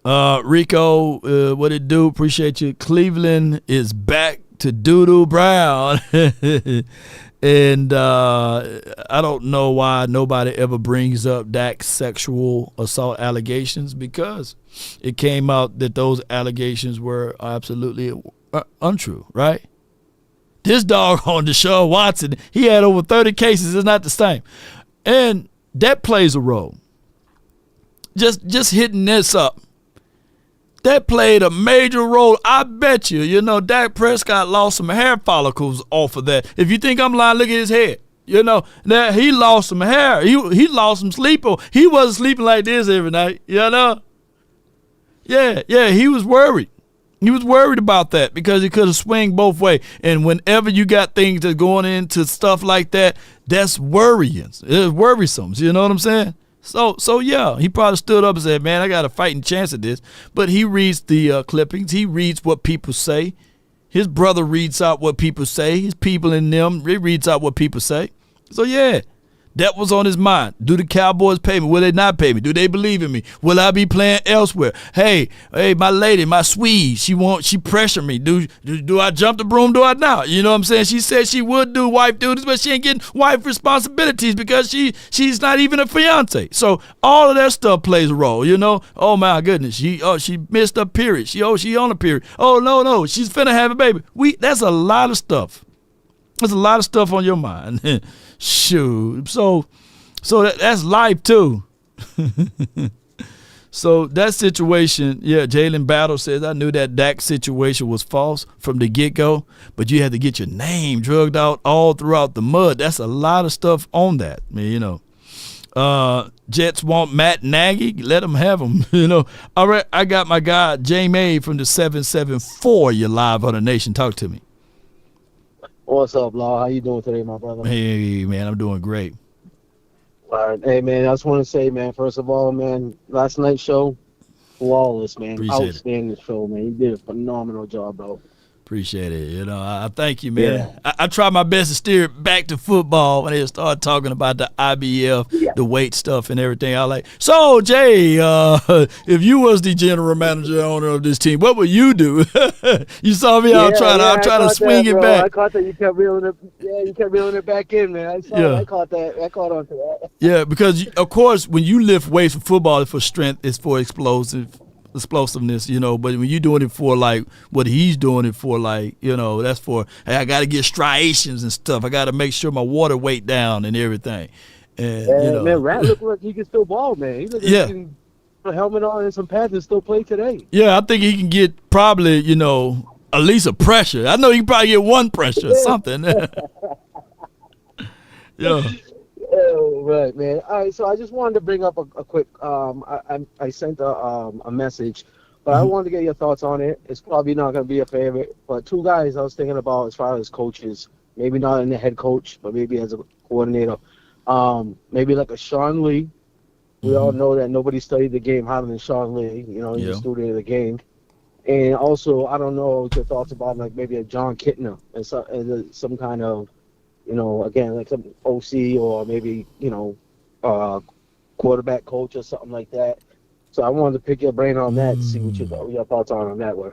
Rico, what it do? Appreciate you. Cleveland is back to doo-doo brown. And I don't know why nobody ever brings up Dak's sexual assault allegations because it came out that those allegations were absolutely untrue, right? This dog on Deshaun Watson, he had over 30 cases. It's not the same. And that plays a role. Just hitting this up. That played a major role. I bet you, Dak Prescott lost some hair follicles off of that. If you think I'm lying, look at his head. That he lost some hair. He lost some sleep. He wasn't sleeping like this every night, Yeah, he was worried. He was worried about that because he could have swung both ways. And whenever you got things that's going into stuff like that, that's worrying. It's worrisome. You know what I'm saying? So yeah, he probably stood up and said, man, I got a fighting chance at this. But he reads the clippings. He reads what people say. His brother reads out what people say. His people in them, he reads out what people say. So yeah, that was on his mind. Do the Cowboys pay me? Will they not pay me? Do they believe in me? Will I be playing elsewhere? Hey, my lady, my Swede, she pressured me. Do I jump the broom? Do I not? You know what I'm saying? She said she would do wife duties, but she ain't getting wife responsibilities because she's not even a fiance. So all of that stuff plays a role, Oh my goodness, she missed a period. She on a period. Oh no, she's finna have a baby. That's a lot of stuff. There's a lot of stuff on your mind. Shoot. So that's life too. So that situation, Jalen Battle says, I knew that Dak situation was false from the get-go, but you had to get your name drugged out all throughout the mud. That's a lot of stuff on that, Jets want Matt Nagy. Let them have him, All right, I got my guy, J-May from the 774. You're live on the Nation. Talk to me. What's up, Law? How you doing today, my brother? Hey, man, I'm doing great. All right. Hey, man, I just want to say, man, first of all, man, last night's show, flawless, man. Appreciate Outstanding show, man. You did a phenomenal job, bro. Appreciate it. You know, I thank you, man. Yeah. I try my best to steer it back to football when they start talking about the IBF, the weight stuff and everything. I like, so Jay, if you was the general manager owner of this team, what would you do? You saw me out trying to swing it back. I caught that. You kept reeling it. Yeah, you kept reeling it back in, man. I saw. Yeah. I caught that. I caught on to that. Yeah, because of course when you lift weights for football, it's for strength, it's for explosiveness, you know, but when you're doing it for like what he's doing it for, like, you know, that's for, hey, I got to get striations and stuff. I got to make sure my water weight down and everything. And, you know, man, Rat looked like he can still ball, man. He looked like he can put a helmet on and some pads and still play today. Yeah, I think he can get probably, you know, at least a pressure. I know he can probably get one pressure or something. Yeah. Oh, right, man. All right, so I just wanted to bring up a quick. I sent a message, but I wanted to get your thoughts on it. It's probably not going to be a favorite, but two guys I was thinking about as far as coaches, maybe not in the head coach, but maybe as a coordinator. Maybe like a Sean Lee. We all know that nobody studied the game harder than Sean Lee. You know, he's a student of the game. And also, I don't know your thoughts about like maybe a John Kitna and some kind of, you know, again, like some OC or maybe, you know, quarterback coach or something like that. So I wanted to pick your brain on that to see what your thoughts are on that one.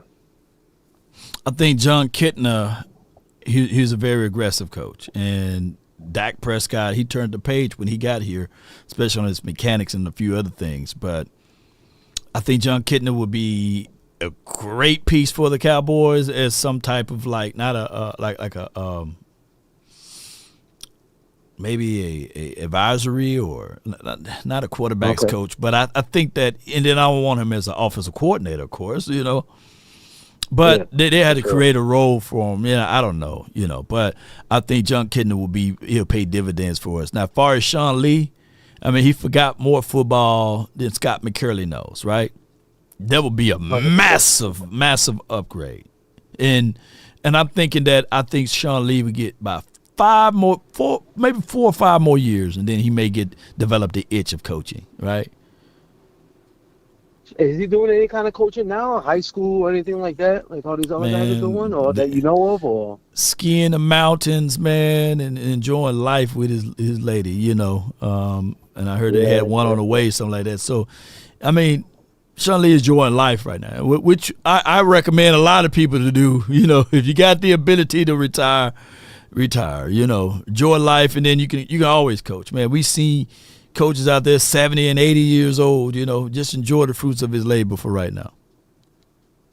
I think John Kitna, he's a very aggressive coach. And Dak Prescott, he turned the page when he got here, especially on his mechanics and a few other things. But I think John Kitna would be a great piece for the Cowboys as some type of like, not a maybe a advisory or not a quarterback's coach, but I think that, and then I don't want him as an offensive coordinator, of course, you know. But they had to create a role for him. Yeah, I don't know, you know. But I think John Kitna he'll pay dividends for us. Now, as far as Sean Lee, I mean, he forgot more football than Scott McCurley knows, right? That would be a massive, massive upgrade. And I'm thinking that I think Sean Lee would get by maybe 4 or 5 more years, and then he may develop the itch of coaching, right? Is he doing any kind of coaching now, high school or anything like that, like all these other guys are doing, or that you know of, or skiing the mountains, man, and enjoying life with his lady, you know. And I heard they had one on the way, something like that. So, I mean, Sean Lee is enjoying life right now, which I recommend a lot of people to do. You know, if you got the ability to retire, you know, enjoy life, and then you can always coach, man. We see coaches out there 70 and 80 years old, you know, just enjoy the fruits of his labor for right now.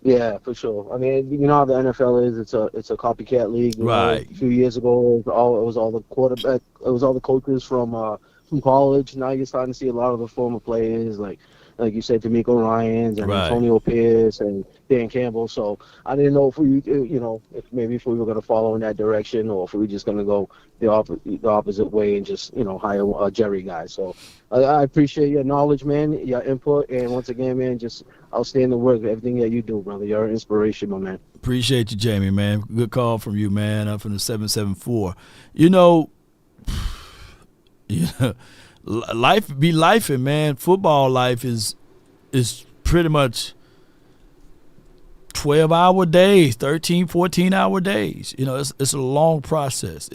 Yeah, for sure. I mean, you know how the NFL is. It's a copycat league. Right. A few years ago, it was all the quarterback. It was all the coaches from college. Now you're starting to see a lot of the former players, like you said, D'Amico Ryans and Antonio Pierce and Dan Campbell. So I didn't know if we were going to follow in that direction, or if we were just going to go the opposite way and just, you know, hire a Jerry guy. So I appreciate your knowledge, man, your input, and once again, man, just outstanding work, everything that you do, brother. You're an inspiration, my man. Appreciate you, Jamie, man. Good call from you, man. I'm from the 774. You know, life be lifing, man. Football life is pretty much 12-hour days, 13, 14-hour days. You know, it's a long process.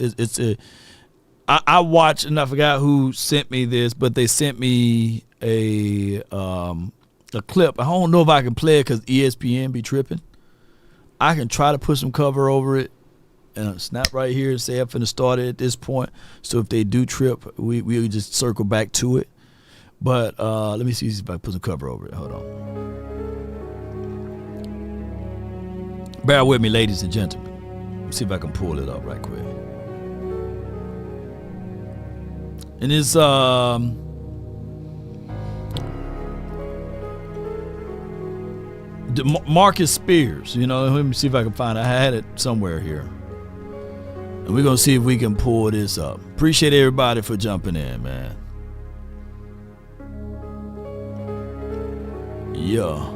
I watched, and I forgot who sent me this, but they sent me a clip. I don't know if I can play it because ESPN be tripping. I can try to put some cover over it and snap right here and say I'm finna start it at this point. So if they do trip, we'll just circle back to it. But let me see if I can put some cover over it. Hold on. Bear with me, ladies and gentlemen. Let's see if I can pull it up right quick. And it's Marcus Spears. You know, let me see if I can find it. I had it somewhere here. And we're going to see if we can pull this up. Appreciate everybody for jumping in, man. Yeah.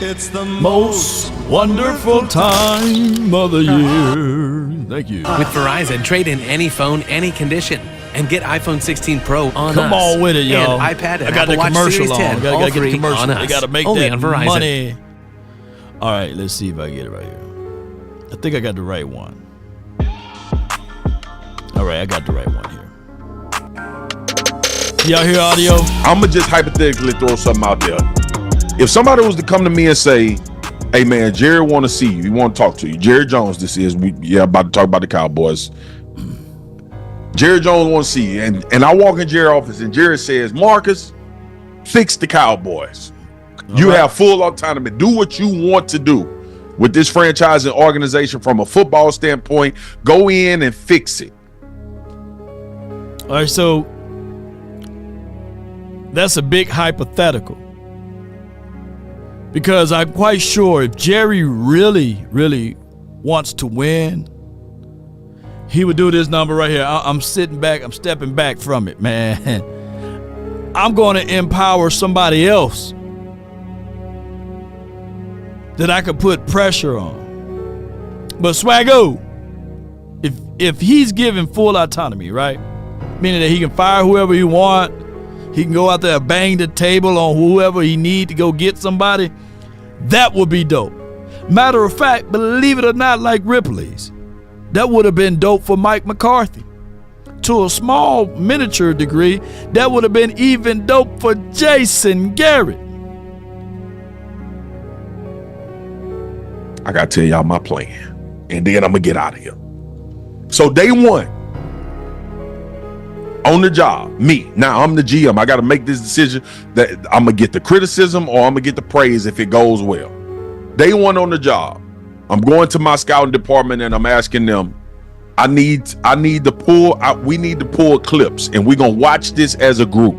It's the most wonderful time of the year. Thank you. With Verizon, trade in any phone, any condition, and get iPhone 16 Pro on Come us. on with it, y'all. And iPad and I got Apple the Watch commercial Series on. 10, Gotta all get the free commercial. on us. They gotta make Only that on Verizon. money. All right, let's see if I get it right here. I think I got the right one. All right, I got the right one here. Y'all hear audio? I'ma just hypothetically throw something out there. If somebody was to come to me and say, "Hey man, Jerry want to see you. He want to talk to you." Jerry Jones, this is about to talk about the Cowboys. Jerry Jones want to see you, and I walk in Jerry's office, and Jerry says, "Marcus, fix the Cowboys. You have full autonomy. Do what you want to do with this franchise and organization from a football standpoint. Go in and fix it." All right, so that's a big hypothetical. Because I'm quite sure if Jerry really, really wants to win, he would do this number right here. I'm sitting back. I'm stepping back from it, man. I'm going to empower somebody else that I could put pressure on. But Swaggo, if he's given full autonomy, right? Meaning that he can fire whoever he want, he can go out there and bang the table on whoever he need to go get somebody, that would be dope. Matter of fact, believe it or not, like Ripley's, that would have been dope for Mike McCarthy. To a small miniature degree, that would have been even dope for Jason Garrett. I gotta tell y'all my plan, and then I'm gonna get out of here. So day one, on the job, me. Now I'm the GM. I gotta make this decision that I'm gonna get the criticism or I'm gonna get the praise if it goes well. Day one on the job, I'm going to my scouting department and I'm asking them, we need to pull clips, and we're gonna watch this as a group.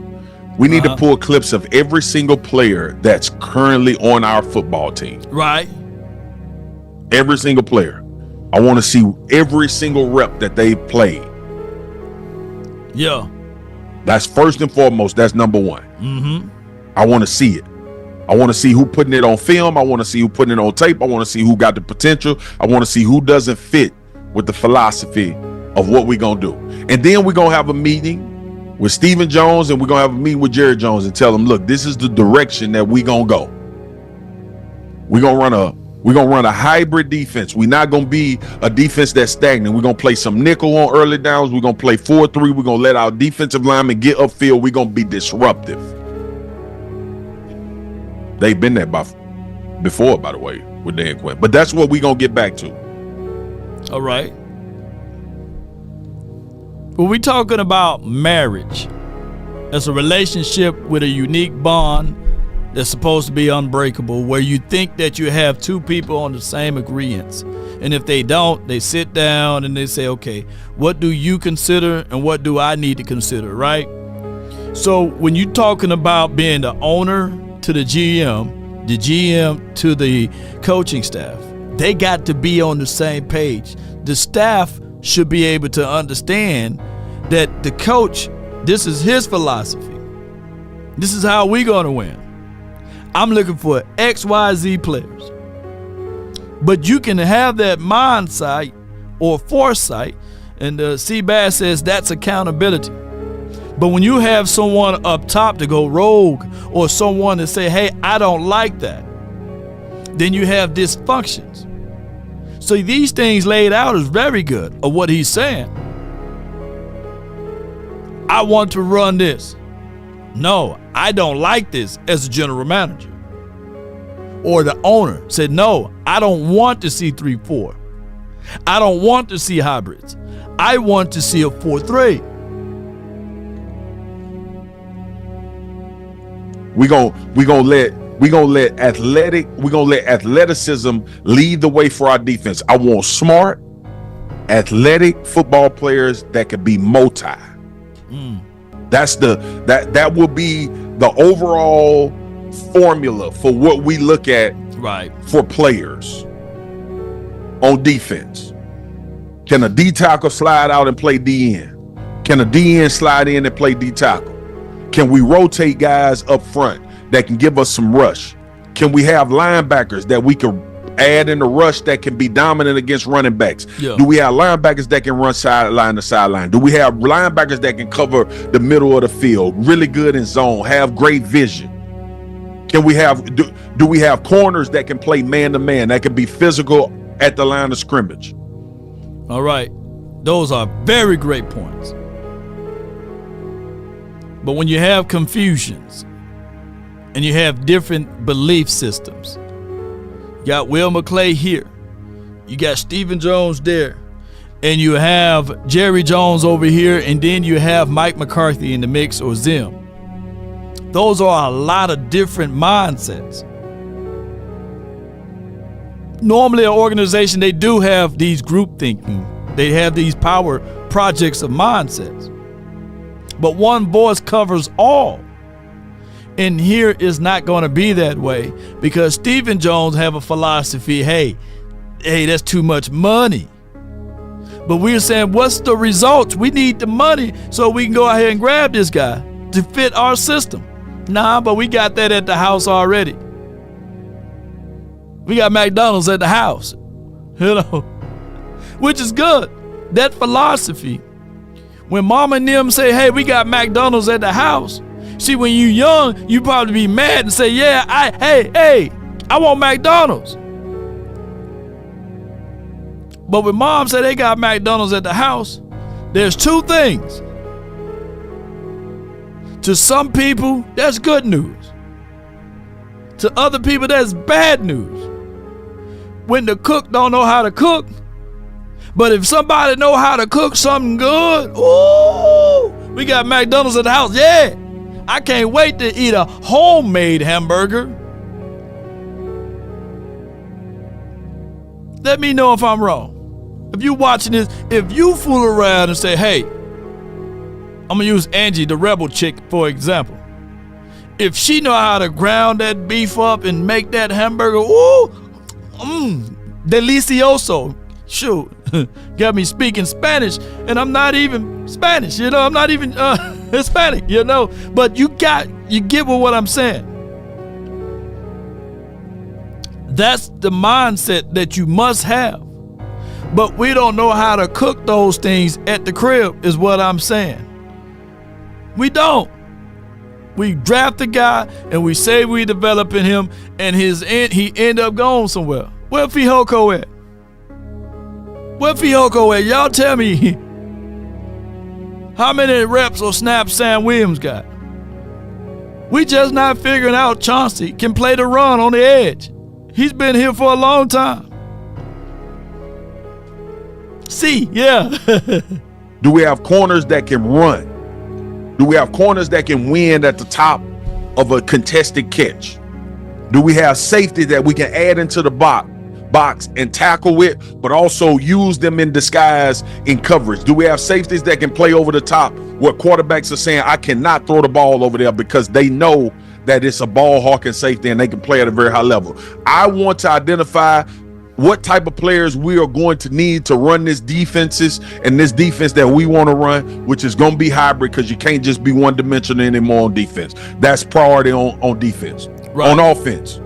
We need to pull clips of every single player that's currently on our football team. Right. Every single player. I want to see every single rep that they played. Yeah. That's first and foremost. That's number one. Mm-hmm. I want to see it. I want to see who putting it on film. I want to see who putting it on tape. I want to see who got the potential. I want to see who doesn't fit with the philosophy of what we're going to do. And then we're going to have a meeting with Stephen Jones, and we're going to have a meeting with Jerry Jones and tell them, look, this is the direction that we're going to go. We're going to run a hybrid defense. We're not going to be a defense that's stagnant. We're going to play some nickel on early downs. We're going to play 4-3. We're going to let our defensive linemen get upfield. We're going to be disruptive. They've been there before, by the way, with Dan Quinn. But that's what we're going to get back to. All right. When we talking about marriage, that's a relationship with a unique bond that's supposed to be unbreakable, where you think that you have two people on the same agreements. And if they don't, they sit down and they say, okay, what do you consider and what do I need to consider, right? So when you're talking about being the owner to the GM to the coaching staff, they got to be on the same page. The staff should be able to understand that the coach, this is his philosophy. This is how we're going to win. I'm looking for XYZ players. But you can have that mindsight or foresight, and Seabass says that's accountability. But when you have someone up top to go rogue, or someone to say, hey, I don't like that, then you have dysfunctions. So these things laid out is very good of what he's saying. I want to run this. No, I don't like this as a general manager. Or the owner said, no, I don't want to see 3-4. I don't want to see hybrids. I want to see a 4-3. We're gonna let athleticism lead the way for our defense. I want smart, athletic football players that could be multi. That will be the overall formula for what we look at for players on defense. Can a D tackle slide out and play DN? Can a DN slide in and play D tackle? Can we rotate guys up front that can give us some rush? Can we have linebackers that we could add in the rush that can be dominant against running backs? Yeah. Do we have linebackers that can run sideline to sideline? Do we have linebackers that can cover the middle of the field, really good in zone, have great vision? Can we have do we have corners that can play man to man, that can be physical at the line of scrimmage? All right. Those are very great points. But when you have confusions and you have different belief systems, you got Will McClay here, you got Stephen Jones there, and you have Jerry Jones over here, and then you have Mike McCarthy in the mix, or Zim. Those are a lot of different mindsets. Normally, an organization, they do have these group thinking. They have these power projects of mindsets. But one voice covers all. And here is not going to be that way, because Stephen Jones have a philosophy, hey, that's too much money. But we're saying, what's the results? We need the money so we can go ahead and grab this guy to fit our system. Nah, but we got that at the house already. We got McDonald's at the house, which is good. That philosophy, when mom and them say, hey, we got McDonald's at the house. See, when you young, you probably be mad and say, yeah, I want McDonald's. But when mom said they got McDonald's at the house, there's two things. To some people, that's good news. To other people, that's bad news. When the cook don't know how to cook, but if somebody know how to cook something good, ooh, we got McDonald's at the house. Yeah, I can't wait to eat a homemade hamburger. Let me know if I'm wrong. If you watching this, if you fool around and say, hey, I'm gonna use Angie, the rebel chick, for example. If she know how to ground that beef up and make that hamburger, ooh, delicioso. Shoot, got me speaking Spanish, and I'm not even Spanish, I'm not even Hispanic, but you get what I'm saying. That's the mindset that you must have. But we don't know how to cook those things at the crib, is what I'm saying. We don't. We draft a guy and we say we developing him, and he end up going somewhere. Where Fihoko at? Where Fihoko at? Y'all tell me how many reps or snaps Sam Williams got. We just not figuring out Chauncey can play the run on the edge. He's been here for a long time. See, yeah. Do we have corners that can run? Do we have corners that can win at the top of a contested catch? Do we have safety that we can add into the box and tackle with, but also use them in disguise in coverage? Do we have safeties that can play over the top where quarterbacks are saying, I cannot throw the ball over there, because they know that it's a ball hawking safety and they can play at a very high level? I want to identify what type of players we are going to need to run this defenses and this defense that we want to run, which is going to be hybrid, because you can't just be one dimensional anymore on defense. That's priority on defense. Right. On offense,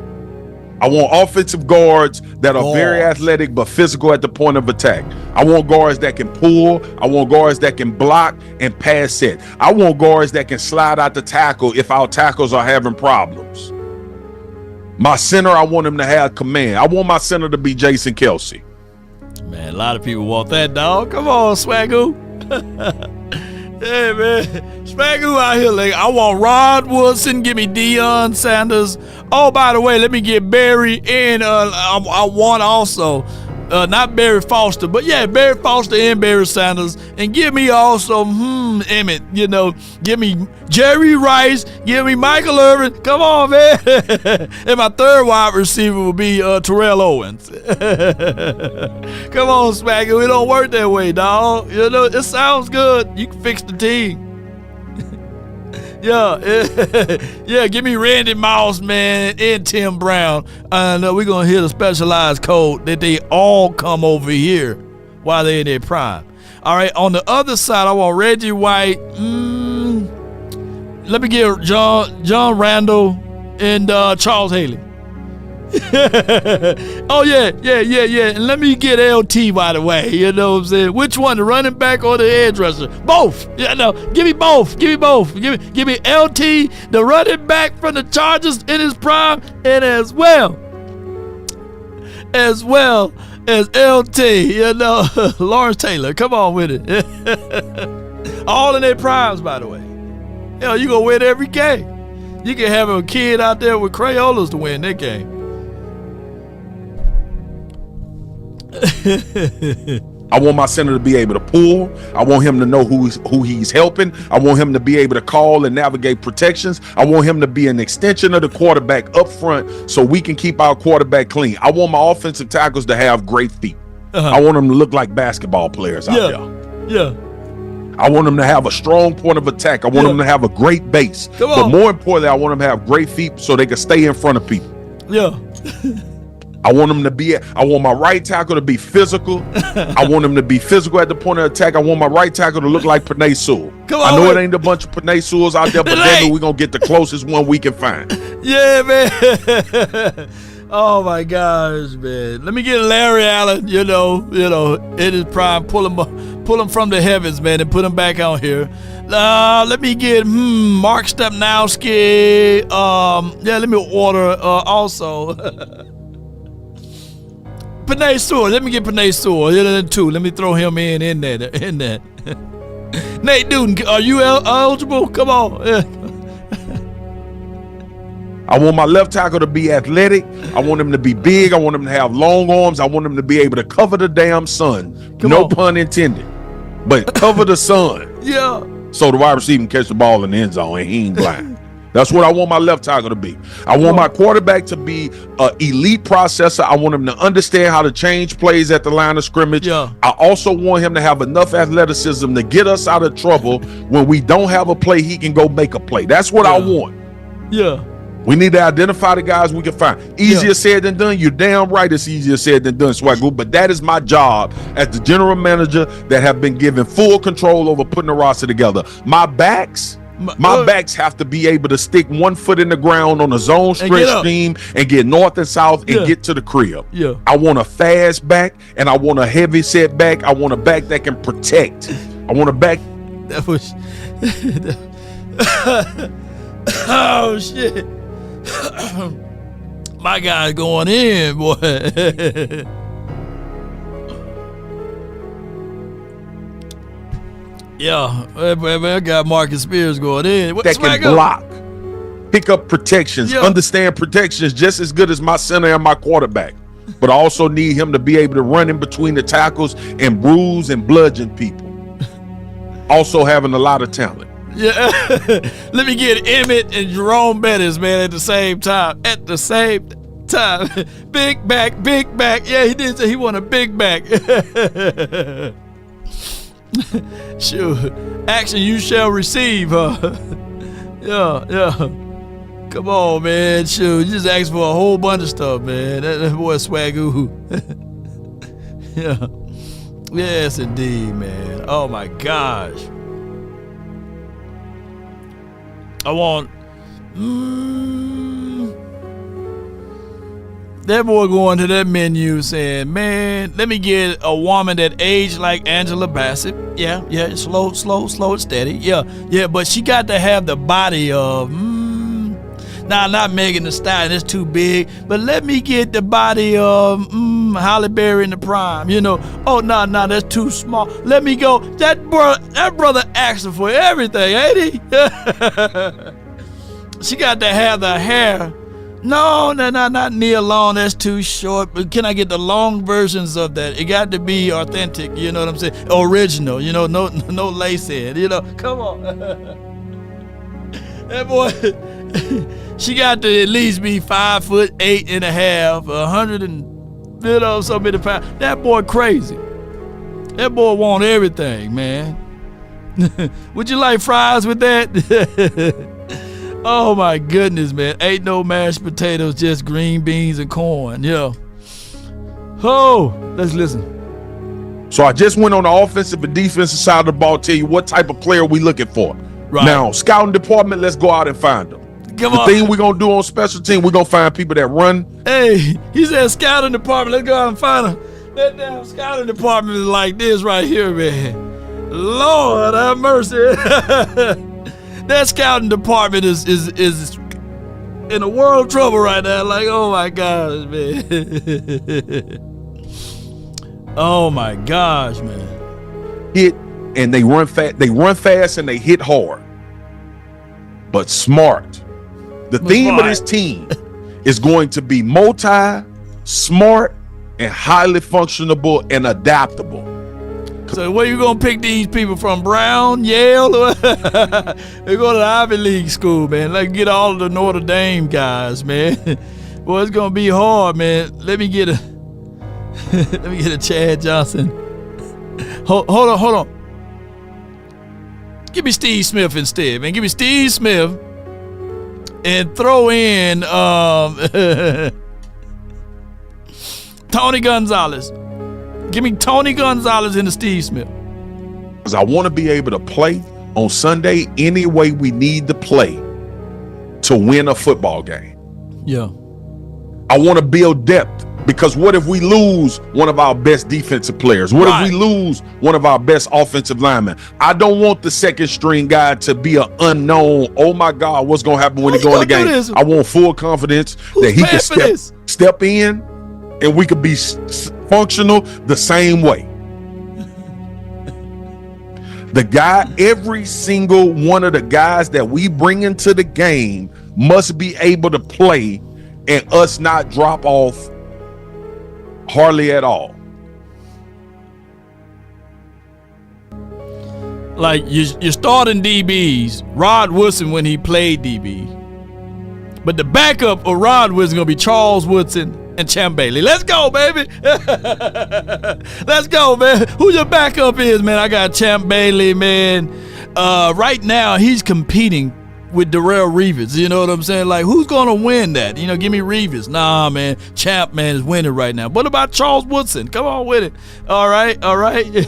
I want offensive guards that are very athletic but physical at the point of attack. I want guards that can pull. I want guards that can block and pass set. I want guards that can slide out the tackle if our tackles are having problems. My center, I want him to have command. I want my center to be Jason Kelsey. Man, a lot of people want that, dog. Come on, Swagoo. Hey, man. Swagoo out here like, I want Rod Woodson. Give me Deion Sanders. Oh, by the way, let me get Barry and I want also, not Barry Foster, but yeah, Barry Foster and Barry Sanders. And give me also, Emmett, give me Jerry Rice, give me Michael Irvin. Come on, man. And my third wide receiver will be Terrell Owens. Come on, Swagger. It don't work that way, dog. It sounds good. You can fix the team. Yeah, give me Randy Moss, man, and Tim Brown. We're going to hit a specialized code that they all come over here while they're in their prime. All right, on the other side, I want Reggie White. Let me get John Randall and Charles Haley. Oh, yeah. And let me get LT, by the way. You know what I'm saying? Which one, the running back or the edge rusher? Both. Yeah, no, give me both. Give me LT, the running back from the Chargers in his prime, and as well as LT, you know, Lawrence Taylor. Come on with it. All in their primes, by the way. You know, you gonna win every game. You can have a kid out there with Crayolas to win that game. I want my center to be able to pull. I want him to know who he's helping. I want him to be able to call and navigate protections. I want him to be an extension of the quarterback up front so we can keep our quarterback clean. I want my offensive tackles to have great feet. I want them to look like basketball players out there. Yeah. I want them to have a strong point of attack. I want them to have a great base. But more importantly, I want them to have great feet so they can stay in front of people. Yeah. I want my right tackle to be physical. I want him to be physical at the point of attack. I want my right tackle to look like Penei Sewell. I know it ain't a bunch of Penei Sewells out there, but then we're going to get the closest one we can find. Yeah, man. Oh, my gosh, man. Let me get Larry Allen, you know, in his prime. Pull him from the heavens, man, and put him back out here. Let me get Mark Stepnowski. Let me order also. Penei Sewell. Let me get Penei Sewell. Too. Let me throw him in that. Nate Newton, are you eligible? Come on. I want my left tackle to be athletic. I want him to be big. I want him to have long arms. I want him to be able to cover the damn sun. No pun intended. But cover the sun. Yeah. So the wide receiver can catch the ball in the end zone and he ain't blind. That's what I want my left tackle to be. I want my quarterback to be an elite processor. I want him to understand how to change plays at the line of scrimmage. Yeah. I also want him to have enough athleticism to get us out of trouble when we don't have a play, he can go make a play. That's what I want. Yeah. We need to identify the guys we can find. Easier said than done. You're damn right it's easier said than done, Swagoo. But that is my job as the general manager that have been given full control over putting the roster together. My backs have to be able to stick one foot in the ground on a zone stretch scheme and get north and south and get to the crib. Yeah. I want a fast back and I want a heavy set back. I want a back that can protect. I want a back. That was... Oh, shit. My guy's going in, boy. Yeah, I got Marcus Spears going in. That can block, pick up protections, understand protections just as good as my center and my quarterback. But I also need him to be able to run in between the tackles and bruise and bludgeon people. Also having a lot of talent. Yeah, let me get Emmett and Jerome Bettis, man, at the same time. Big back. Yeah, he did say he want a big back. Sure. Action you shall receive, huh? Yeah. Come on, man. Sure. You just asked for a whole bunch of stuff, man. That boy Swagoo. Yeah. Yes, indeed, man. Oh my gosh. I want that boy going to that menu saying, man, let me get a woman that aged like Angela Bassett. Yeah, slow and steady. Yeah, but she got to have the body of not Megan Thee Stallion, that's too big, but let me get the body of Halle Berry in the prime, you know. Oh, no, that's too small. Let me go. That brother asking for everything, ain't he? She got to have the hair. No, not Nia Long, that's too short. But can I get the long versions of that? It got to be authentic, you know what I'm saying? Original, you know, no lace in, you know. Come on. That boy, she got to at least be 5'8.5", 100 and so many pounds. That boy crazy. That boy want everything, man. Would you like fries with that? Oh my goodness, man. Ain't no mashed potatoes, just green beans and corn. Yeah. Oh, let's listen. So I just went on the offensive and defensive side of the ball, tell you what type of player we looking for. Right. Now, scouting department, let's go out and find them. Come the on. thing we're gonna do on special team, we're gonna find people that run. Hey, he said scouting department. Let's go out and find him. That damn scouting department is like this right here, man. Lord have mercy. That scouting department is in a world of trouble right now. Like, oh my gosh, man. Oh my gosh, man. Hit and they run fast. They run fast and they hit hard, but smart. The theme of this team is going to be smart, and highly functionable and adaptable. So where you gonna pick these people from? Brown, Yale? They go to the Ivy League school, man. Let's get all of the Notre Dame guys, man. Boy, it's gonna be hard, man. Let me get a Chad Johnson. Hold on. Give me Steve Smith instead, man. Give me Steve Smith and throw in Tony Gonzalez. Give me Tony Gonzalez and Steve Smith. Because I want to be able to play on Sunday any way we need to play to win a football game. Yeah. I want to build depth, because what if we lose one of our best defensive players? What if we lose one of our best offensive linemen? I don't want the second string guy to be an unknown. Oh my God, what's going to happen when he go in the game? I want full confidence that he can step in and we could be functional the same way. Every single one of the guys that we bring into the game must be able to play and us not drop off hardly at all. Like you're starting DBs, Rod Woodson when he played DB. But the backup of Rod Woodson is going to be Charles Woodson and Champ Bailey. Let's go, baby. Let's go, man. Who your backup is, man? I got Champ Bailey, man. Right now, he's competing with Darrelle Revis. You know what I'm saying? Like, who's going to win that? You know, give me Revis. Nah, man. Champ, man, is winning right now. What about Charles Woodson? Come on with it. All right.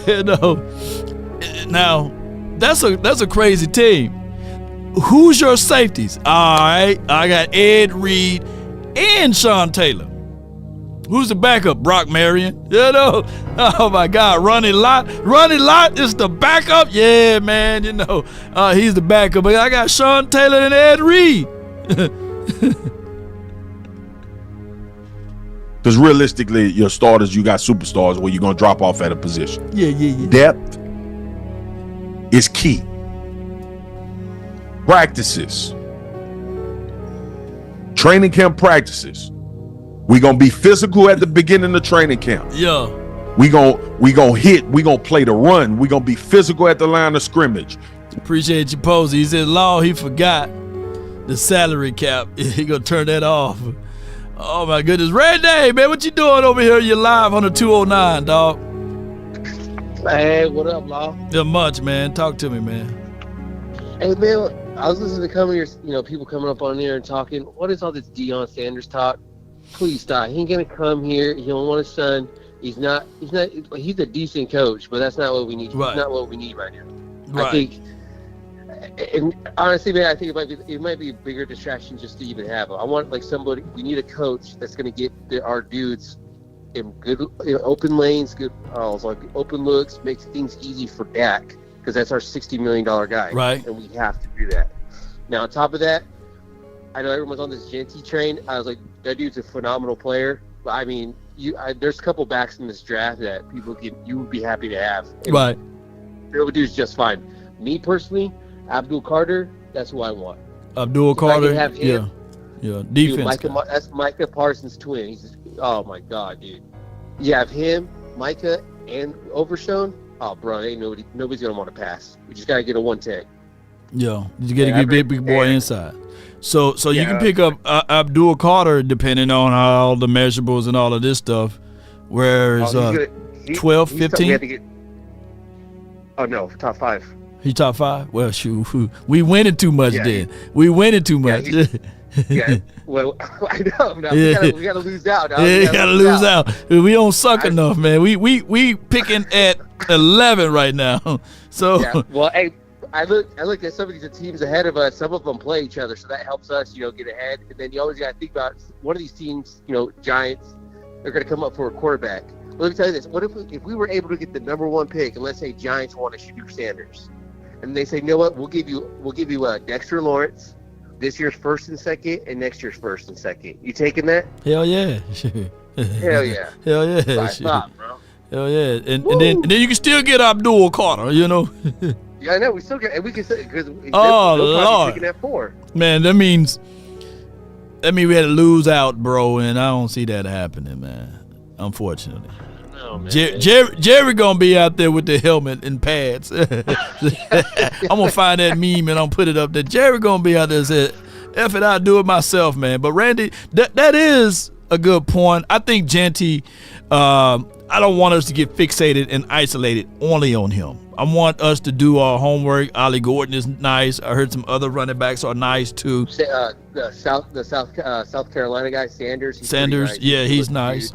You know. Now, that's a crazy team. Who's your safeties? All right. I got Ed Reed and Sean Taylor. Who's the backup? Brock Marion. You know, oh my God, Ronnie Lott is the backup. Yeah, man, you know, he's the backup. But I got Sean Taylor and Ed Reed. Because realistically, your starters, you got superstars where you're gonna drop off at a position. Yeah. Depth is key. Practices, training camp practices. We're going to be physical at the beginning of training camp. Yeah. We're going to play the run. We're going to be physical at the line of scrimmage. Appreciate you, Posey. He said, Law, he forgot the salary cap. He going to turn that off. Oh, my goodness. Red Day, man, what you doing over here? You're live on the 209, dog. Hey, what up, Law? Not much, man. Talk to me, man. Hey, man, I was listening to people coming up on there and talking. What is all this Deion Sanders talk? Please stop. He ain't gonna come here. He don't want his son. He's a decent coach, but that's not what we need. Right. He's not what we need right now. Right. I think, and honestly, man, I think it might be a bigger distraction just to even have him. I want we need a coach that's gonna get our dudes in good open lanes, open looks, makes things easy for Dak, because that's our $60 million guy. Right. And we have to do that. Now, on top of that, I know everyone's on this Genty train. I was like, that dude's a phenomenal player. But I mean, there's a couple backs in this draft that you would be happy to have. And right. The dude's just fine. Me personally, Abdul Carter, that's who I want. Abdul Carter, have him, yeah. Defense. Dude, that's Micah Parsons' twin. Oh my God, dude. You have him, Micah, and Overshown. Oh, bro, nobody's gonna want to pass. We just gotta get a 110. Yeah, you get a big boy inside. So you can pick up Abdul Carter depending on all the measurables and all of this stuff. Whereas 12, 15. Oh no, top 5. He top 5. Well, shoot, we winning too much then. We winning too much. Yeah. Well, I know. Now we gotta lose out. We gotta lose out. We don't suck enough, man. We picking at 11 right now. So yeah. Well, hey, I looked at some of these teams ahead of us. Some of them play each other, so that helps us, get ahead. And then you always got to think about one of these teams, Giants, they're going to come up for a quarterback. Well, let me tell you this: what if we were able to get the number 1 pick, and let's say Giants want to Shedeur Sanders, and they say, you know what, we'll give you Dexter Lawrence, this year's first and second, and next year's first and second. You taking that? Hell yeah. Hell yeah. Hell yeah. That's what I thought, bro. Hell yeah. And then you can still get Abdul Carter, Yeah, I know. We still get, and we can say, because Lord. taking that 4. Man, that means we had to lose out, bro, and I don't see that happening, man. Unfortunately. No, man. Jerry gonna be out there with the helmet and pads. I'm gonna find that meme and I'll put it up there. Jerry gonna be out there and say, F it, I'll do it myself, man. But Randy, that is a good point. I think Genty, I don't want us to get fixated and isolated only on him. I want us to do our homework. Ollie Gordon is nice. I heard some other running backs are nice too. The South Carolina guy, Sanders. Sanders, nice. Yeah, he's nice.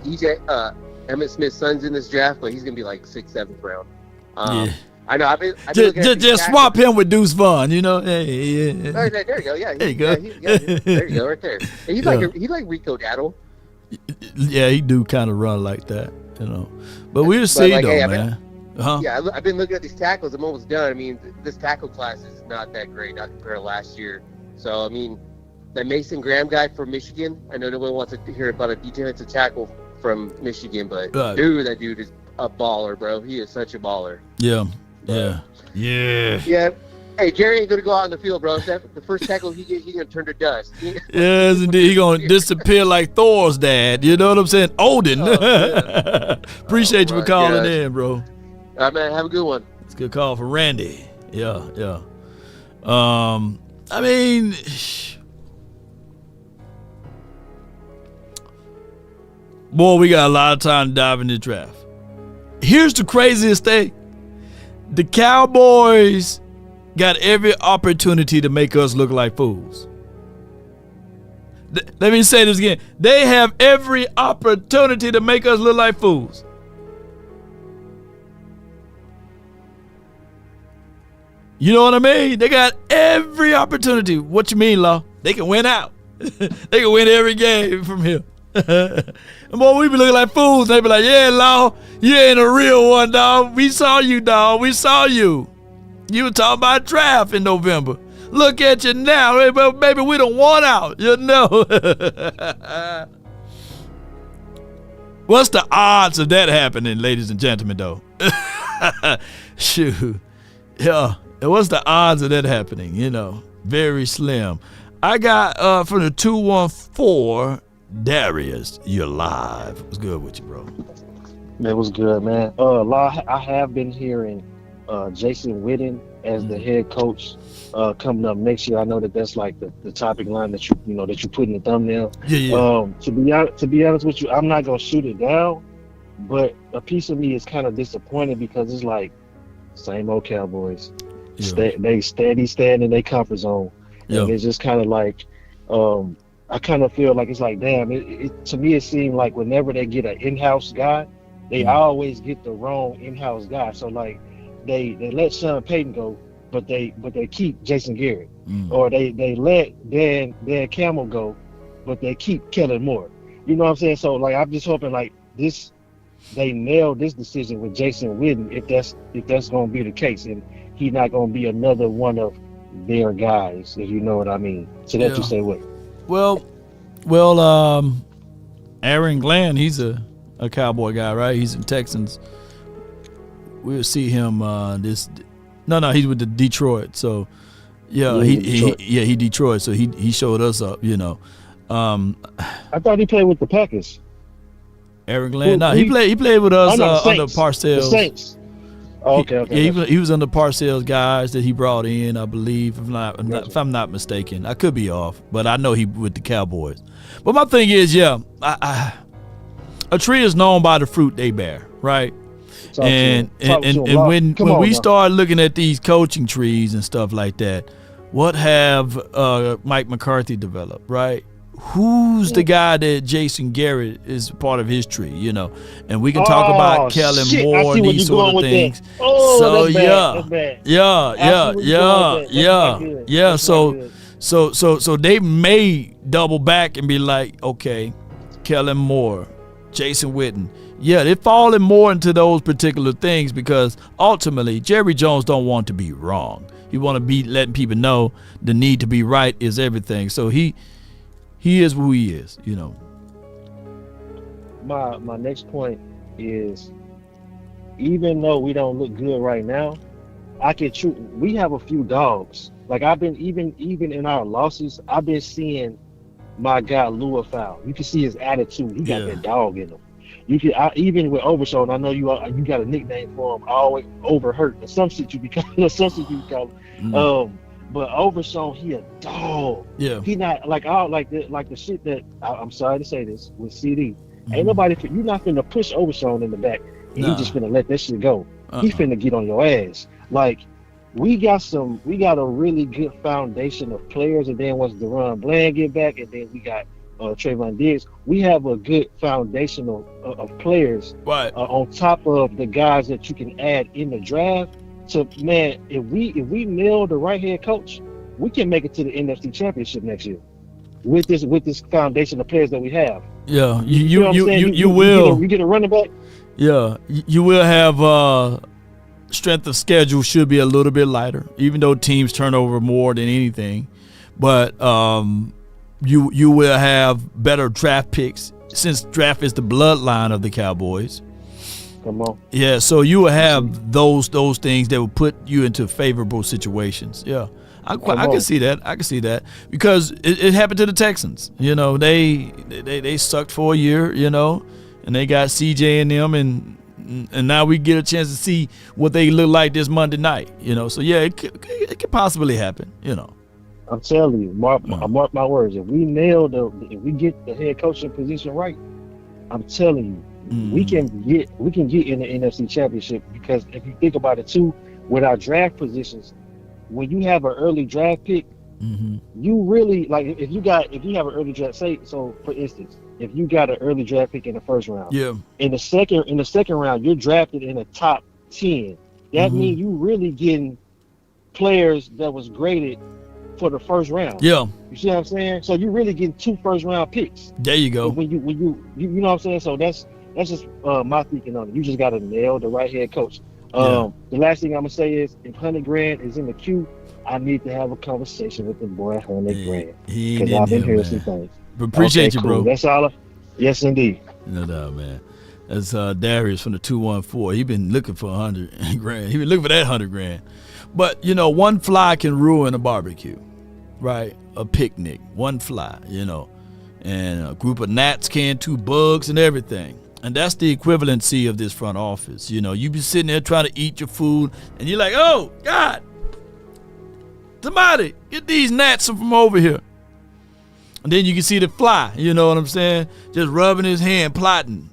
Emmett Smith's son's in this draft, but he's gonna be like 6th, 7th round. Yeah. I know. I've been just swap him with Deuce Vaughn, Hey, yeah. There you go. Yeah, there you go. There you go, right there. And he's like Rico Daddle. Yeah, he do kind of run like that, But we'll see, man. Yeah, I've been looking at these tackles. I'm almost done. I mean, this tackle class is not that great, not compared to last year. So, I mean, that Mason Graham guy from Michigan, I know nobody wants to hear about a defensive tackle from Michigan, but dude, that dude is a baller, bro. He is such a baller. Yeah. Hey, Jerry ain't gonna go out in the field, bro. The first tackle he gets, he's gonna turn to dust. Yes, indeed. He's gonna disappear like Thor's dad. You know what I'm saying? Odin. Appreciate you for calling in, bro. All right, man. Have a good one. It's a good call for Randy. Yeah. I mean, boy, we got a lot of time to dive into the draft. Here's the craziest thing. The Cowboys got every opportunity to make us look like fools. Let me say this again. They have every opportunity to make us look like fools. You know what I mean? They got every opportunity. What you mean, Law? They can win out. They can win every game from here. And boy, we be looking like fools. They be like, yeah, Law, you ain't a real one, dog. We saw you, dog. We saw you. You were talking about draft in November. Look at you now. Hey, baby, we don't want out, What's the odds of that happening, ladies and gentlemen, though? Shoot. Yeah. What's the odds of that happening? Very slim. I got from the 214, Darius, you're live. What's good with you, bro? Man, what's good, man? I have been hearing Jason Witten as the head coach coming up next year. I know that's like the topic line that you put in the thumbnail. Yeah. To be honest with you, I'm not gonna shoot it down, but a piece of me is kind of disappointed because it's like same old Cowboys. Yeah. They steady stand in their comfort zone. Yeah. And it's just kind of like I kind of feel like it's like, damn, to me it seemed like whenever they get an in-house guy, they always get the wrong in-house guy. So like they let Sean Payton go, but they keep Jason Garrett. Or they let Dan Campbell go, but they keep Kellen Moore. You know what I'm saying? So like I'm just hoping like they nail this decision with Jason Witten if that's gonna be the case, and he's not gonna be another one of their guys, if you know what I mean. So that you say what? Well, Aaron Glenn, he's a Cowboy guy, right? He's in Texans. We'll see him he's with the Detroit. So he Detroit. So he showed us up, I thought he played with the Packers. Aaron Glenn, he played with us under Parcells. The Saints. Oh, okay. He was under Parcells guys that he brought in, I believe, if I'm not mistaken. I could be off, but I know he with the Cowboys. But my thing is, a tree is known by the fruit they bear, right? And when we start looking at these coaching trees and stuff like that, what have Mike McCarthy developed, right? who's the guy that Jason Garrett is part of his tree, you know? And we can talk about Kellen Moore and these sort of things. So yeah. So they may double back and be like, okay, Kellen Moore, Jason Witten. Yeah, they're falling more into those particular things because ultimately Jerry Jones don't want to be wrong. He want to be letting people know the need to be right is everything. So he is who he is, you know. My next point is, even though we don't look good right now, we have a few dogs. Like I've been even in our losses, I've been seeing my guy Lua Fowl. You can see his attitude. He got that dog in him. You can even with Overshown. I know you got a nickname for him. Always Overhurt. Or some shit you be calling. But Overshown, he a dog. Yeah. He not like the shit that I'm sorry to say this with CD. Ain't nobody. You're not finna push Overshown in the back. And he just finna let that shit go. He finna get on your ass. Like we got a really good foundation of players, and then once Deron Bland get back, and then we got Trayvon Diggs, we have a good foundation of players on top of the guys that you can add in the draft. So man, if we nail the right head coach, we can make it to the NFC Championship next year with this foundation of players that we have. Yeah, you will. You get a running back. Yeah, you will have strength of schedule should be a little bit lighter, even though teams turn over more than anything. But you will have better draft picks since draft is the bloodline of the Cowboys. Come on. Yeah, so you will have those things that will put you into favorable situations. Yeah, I can see that. I can see that because it happened to the Texans. You know, they sucked for a year. You know, and they got CJ and them, and now we get a chance to see what they look like this Monday night. You know, so yeah, it could possibly happen. You know. I'm telling you, mark my words. If we get the head coaching position right, I'm telling you, we can get in the NFC Championship. Because if you think about it too, with our draft positions, when you have an early draft pick, you really like if you have an early draft. Say so, for instance, if you got an early draft pick in the first round, in the second round, you're drafted in the top 10. That means you really getting players that was graded for the first round. Yeah. You see what I'm saying? So you're really getting 2 first round picks. There you go. When you know what I'm saying? So that's just my thinking on it. You just gotta nail the right head coach. The last thing I'm gonna say is if $100,000 is in the queue, I need to have a conversation with the boy $100,000. Because I've been hearing some things. But appreciate you, cool. bro. That's all. Yes, indeed. No doubt, man. That's Darius from the 214. He been looking for $100,000. He been looking for that $100,000. But you know, one fly can ruin a barbecue, right? A picnic, one fly, you know, and a group of gnats can, 2 bugs and everything. And that's the equivalency of this front office. You know, you be sitting there trying to eat your food, and you're like, oh God, somebody get these gnats from over here. And then you can see the fly, you know what I'm saying? Just rubbing his hand, plotting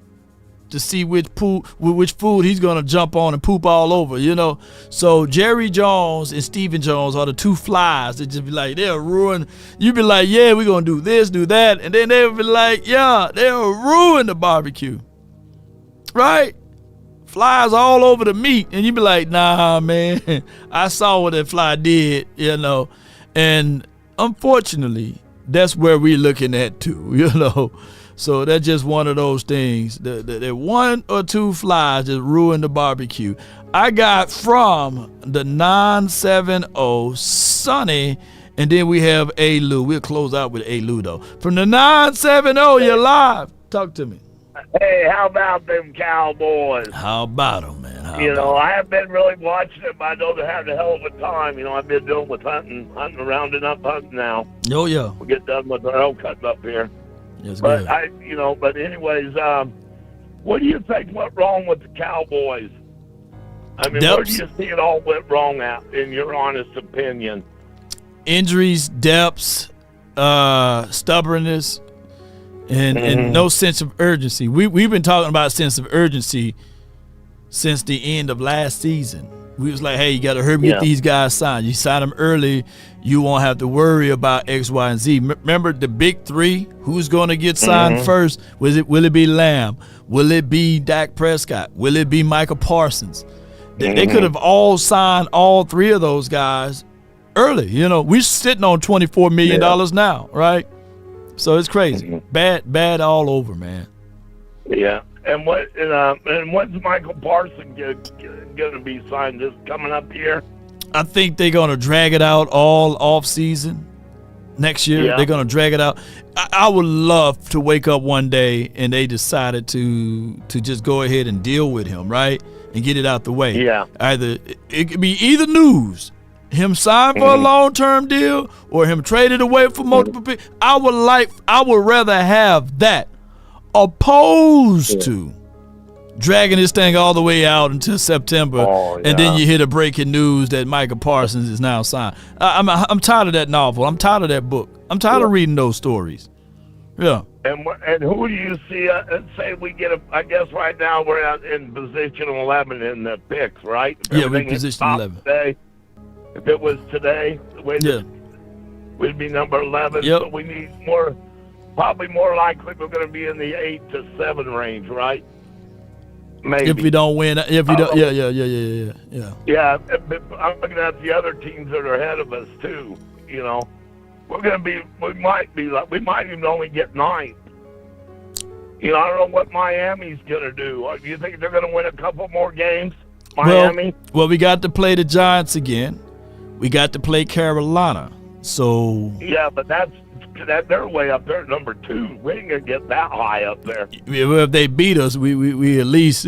to see which food he's gonna jump on and poop all over, you know. So Jerry Jones and Stephen Jones are the 2 flies that just be like, they'll ruin. You be like, yeah, we're gonna do this, do that, and then they'll be like, yeah, they'll ruin the barbecue, right? Flies all over the meat, and you be like, nah, man, I saw what that fly did, you know. And unfortunately, that's where we're looking at too, you know. So that's just one of those things. The 1 or 2 flies just ruined the barbecue. I got from the 970 Sonny, and then we have A. Lou. We'll close out with A. Lou though. From the 970, you're live. Talk to me. Hey, how about them Cowboys? How about them, man? I haven't been really watching them. I know they're having a hell of a time. You know, I've been dealing with hunting around up hunting now. Oh yeah. We'll get done with our elk cutting up here. Yes, but good. But anyways, what do you think went wrong with the Cowboys? I mean, where do you see it all went wrong at, in your honest opinion? Injuries, depths, stubbornness, and no sense of urgency. We've been talking about sense of urgency since the end of last season. We was like, hey, you got to hurry get these guys signed. You sign them early, you won't have to worry about X, Y, and Z. Remember the big three? Who's going to get signed first? Will it be Lamb? Will it be Dak Prescott? Will it be Michael Parsons? They could have all signed all three of those guys early. You know, we're sitting on $24 million now, right? So it's crazy. Bad all over, man. Yeah. And when's Michael Parsons going to be signed? This coming up here? I think they're going to drag it out all off season next year. Yeah. They're going to drag it out. I would love to wake up one day and they decided to just go ahead and deal with him, right, and get it out the way. Yeah. It could be either news, him signed for a long-term deal, or him traded away for multiple picks. I would rather have that opposed to dragging this thing all the way out until September, and then you hear the breaking news that Michael Parsons is now signed. I'm tired of that novel. I'm tired of that book. I'm tired of reading those stories. Yeah. And who do you see? Let's say we get I guess right now we're out in position 11 in the picks, right? Yeah, we're in position 11. Today, if it was today, we'd be number 11. Yep. So we need more. Probably more likely we're going to be in the 8 to 7 range, right? Maybe. If we don't win, yeah. Yeah, I'm looking at the other teams that are ahead of us too. You know, we might even only get 9. You know, I don't know what Miami's going to do. Do you think they're going to win a couple more games, Miami? Well, we got to play the Giants again. We got to play Carolina. So yeah, but they're way up there at number 2. We ain't gonna get that high up there. If they beat us, we at least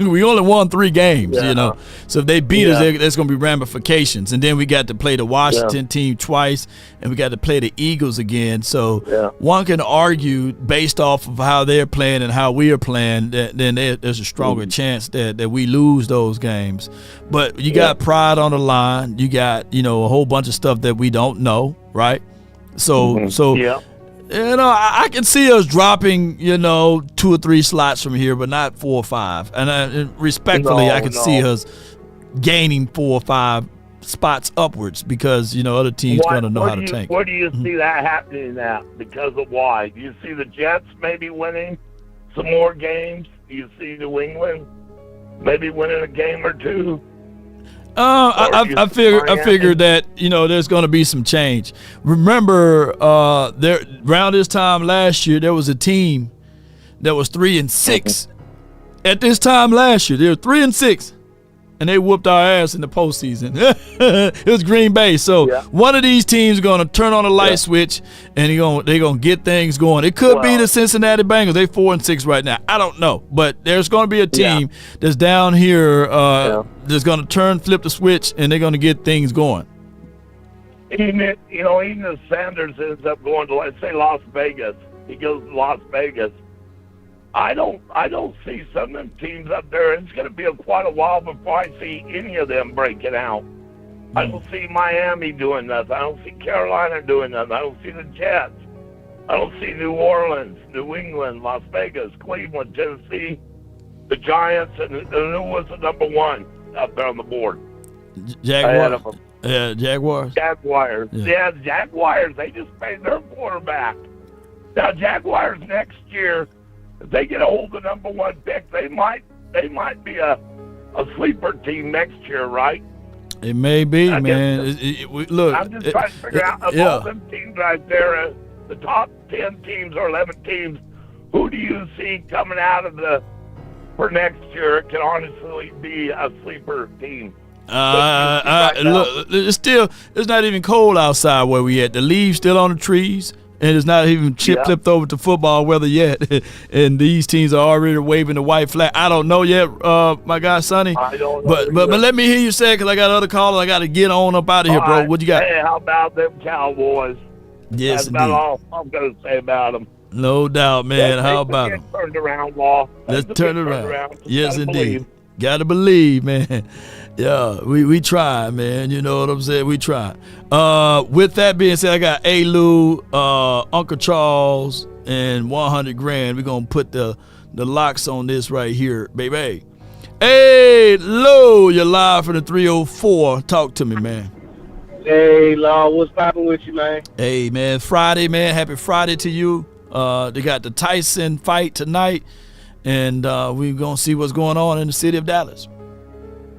we only won 3 games, you know. So if they beat us, there's gonna be ramifications. And then we got to play the Washington team twice, and we got to play the Eagles again. So one can argue based off of how they're playing and how we are playing, then there's a stronger chance that we lose those games. But you got pride on the line. You got a whole bunch of stuff that we don't know, right? So you know, I can see us dropping 2 or 3 slots from here, but not 4 or 5. And respectfully, I can see us gaining 4 or 5 spots upwards because other teams gonna know how to tank. Where do you see that happening at? Because of why? Do you see the Jets maybe winning some more games? Do you see New England maybe winning a game or 2? I figured that there's going to be some change. Remember, around this time last year, there was a team that was 3-6. At this time last year, they were 3-6, and they whooped our ass in the postseason. It was Green Bay. So one of these teams is going to turn on a light switch, and they're going to get things going. It could be the Cincinnati Bengals. They're 4-6 right now. I don't know, but there's going to be a team that's down here that's going to flip the switch, and they're going to get things going. Even if Sanders ends up going to, let's say, Las Vegas, he goes to Las Vegas. I don't see some of them teams up there. It's going to be quite a while before I see any of them breaking out. I don't see Miami doing nothing. I don't see Carolina doing nothing. I don't see the Jets. I don't see New Orleans, New England, Las Vegas, Cleveland, Tennessee, the Giants, and who was the number 1 up there on the board? Jaguars. Jaguars. Jaguars. Yeah, Jaguars. They just paid their quarterback. Now, Jaguars next year, if they get a hold of the number 1 pick, they might be a sleeper team next year, right? It may be, man. Look, I'm just trying to figure out of all them teams right there, the top 10 teams or 11 teams, who do you see coming out of for next year? It can honestly be a sleeper team. Look, it's not even cold outside where we at. The leaves still on the trees. And it's not even flipped over to football weather yet. And these teams are already waving the white flag. I don't know yet, my guy Sonny. I don't know. But let me hear you say it because I got other callers. I got to get on up out of here, bro. Right. What you got? Hey, how about them Cowboys? Yes, That's about all I'm going to say about them. No doubt, man. How about them? Turned around, Law. Let's turn it around. Yes, indeed. Got to believe, man. Yeah, we try, man. You know what I'm saying? We try. With that being said, I got A-Lou, Uncle Charles, and 100 grand. We're going to put the locks on this right here, baby. Hey, Lo, you're live from the 304. Talk to me, man. Hey, Law, what's poppin' with you, man? Hey, man, Friday, man. Happy Friday to you. They got the Tyson fight tonight, and we're going to see what's going on in the city of Dallas.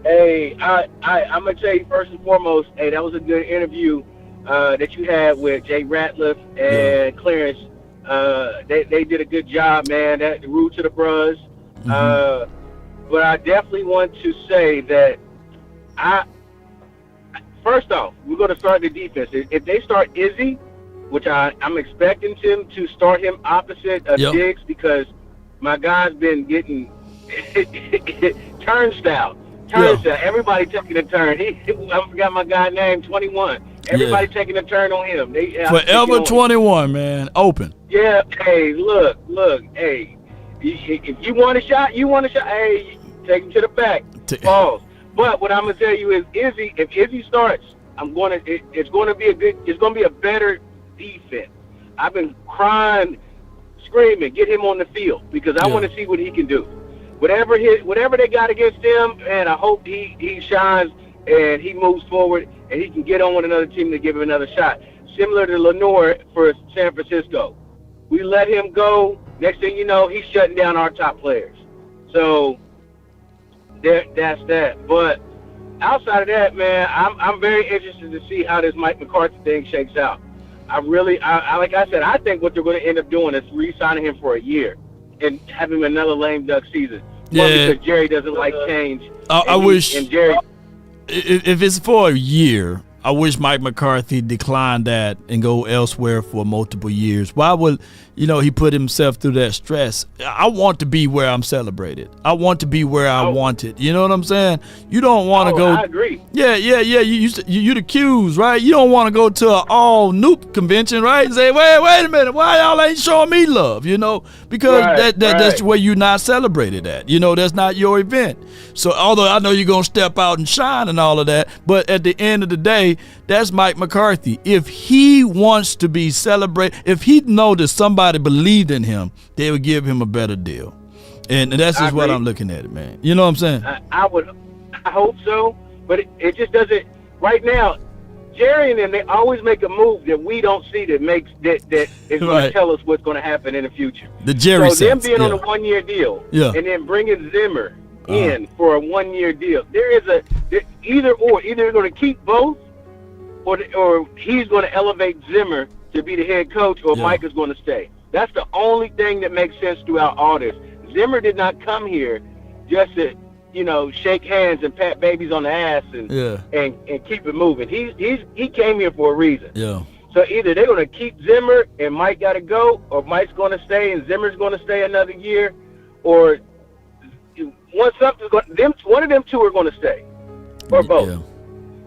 Hey, I'm going to tell you first and foremost, hey, that was a good interview that you had with Jay Ratliff and Clarence. They did a good job, man. That the root to the bros. But I definitely want to say that first off, we're going to start the defense. If they start Izzy, which I'm expecting them to start him opposite of Diggs, because my guy's been getting turnstile. Everybody taking a turn. I forgot my guy's name, 21. Everybody taking a turn on him. Forever 21, man. Open. Yeah. Hey, look. Hey, if you want a shot, Hey, take him to the back. Pause. But what I'm gonna tell you is, if Izzy starts, it's going to be a better defense. I've been crying, screaming, get him on the field, because I want to see what he can do. Whatever they got against him, and I hope he shines and he moves forward and he can get on with another team to give him another shot. Similar to Lenore for San Francisco. We let him go. Next thing you know, he's shutting down our top players. So that's that. But outside of that, man, I'm very interested to see how this Mike McCarthy thing shakes out. Like I said, I think what they're going to end up doing is re-signing him for a year and having another lame duck season. Yeah. Because Jerry doesn't like change. I wish. And Jerry, if it's for a year, I wish Mike McCarthy declined that and go elsewhere for multiple years. Why would, he put himself through that stress? I want to be where I'm celebrated. I want to be where I wanted. You know what I'm saying? You don't want to go. I agree. Yeah. You the Qs, right? You don't want to go to an all Noop convention, right? And say, wait a minute, why y'all ain't showing me love? Because that's where you're not celebrated at. That's not your event. So although I know you're gonna step out and shine and all of that, but at the end of the day, that's Mike McCarthy. If he wants to be celebrated, if he know that somebody believed in him, they would give him a better deal. And that's just what I'm looking at it, man. You know what I'm saying? I hope so, but it just doesn't. Right now, Jerry and them, they always make a move that we don't see that is going to tell us what's going to happen in the future. The Jerry sense. So them being on a 1-year deal, and then bringing Zimmer in for a 1-year deal, either they're going to keep both, or he's going to elevate Zimmer to be the head coach, or Mike is going to stay. That's the only thing that makes sense throughout all this. Zimmer did not come here just to, shake hands and pat babies on the ass and keep it moving. He came here for a reason. Yeah. So either they're going to keep Zimmer and Mike got to go, or Mike's going to stay and Zimmer's going to stay another year, or one of them two are going to stay, or both.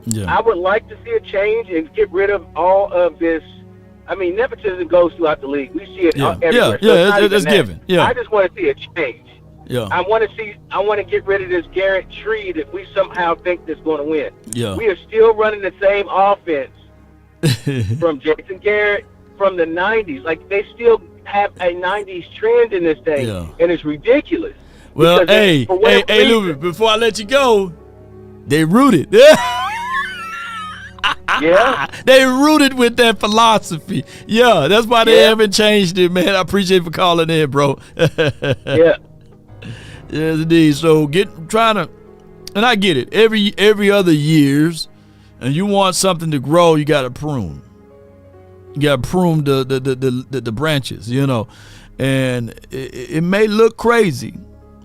Yeah. I would like to see a change and get rid of all of this. I mean, nepotism goes throughout the league. We see it everywhere. It's given. Yeah. I just want to see a change. Yeah. I want to get rid of this Garrett tree that we somehow think that's going to win. Yeah. We are still running the same offense from Jason Garrett from the 90s. Like, they still have a 90s trend in this thing, and it's ridiculous. Well, hey, Louis, before I let you go, they rooted. Yeah. They rooted with that philosophy. Yeah, that's why they haven't changed it, man. I appreciate you for calling in, bro. Yeah. Yes, indeed. So and I get it. Every other years, and you want something to grow, you got to prune. You got to prune the branches, and it may look crazy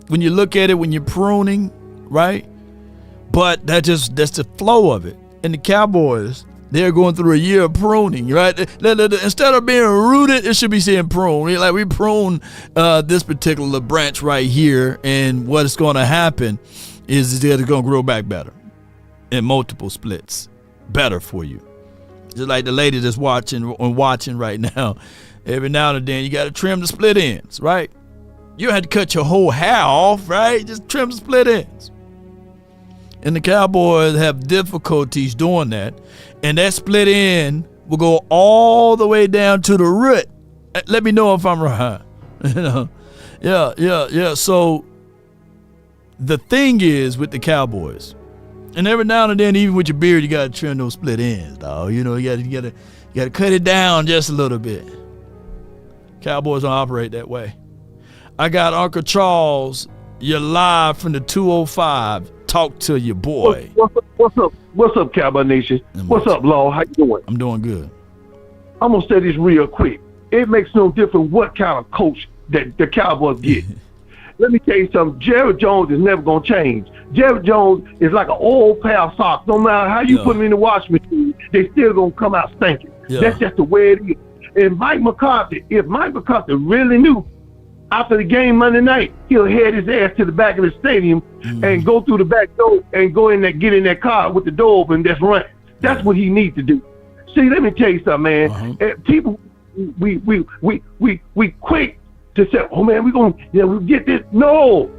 when you look at it when you're pruning, right? But that's the flow of it. And the Cowboys, they're going through a year of pruning, right? Instead of being rooted, it should be saying prune. Like, we prune this particular branch right here, and what's going to happen is that it's going to grow back better in multiple splits, better for you. Just like the lady that's watching right now. Every now and then, you got to trim the split ends, right? You don't have to cut your whole hair off, right? Just trim the split ends. And the Cowboys have difficulties doing that. And that split end will go all the way down to the root. Let me know if I'm right. Yeah. So the thing is with the Cowboys, and every now and then, even with your beard, you gotta trim those split ends, dog. You know, you gotta cut it down just a little bit. Cowboys don't operate that way. I got Uncle Charles. You're live from the 205. Talk to your boy. What's up, Cowboy Nation? What's up, Law? How you doing? I'm doing good. I'm gonna say this real quick. It makes no difference what kind of coach that the Cowboys get. Let me tell you something. Jerry Jones is never gonna change. Jerry Jones is like an old pair of socks. No matter how you put them in the wash machine, they still gonna come out stinking. That's just the way it is. And Mike McCarthy, if Mike McCarthy really knew after the game Monday night, he'll head his ass to the back of the stadium and go through the back door and go in there, get in that car with the door open and just run. That's what he needs to do. See, let me tell you something, man. People, we quick to say, oh man, we'll get this. No,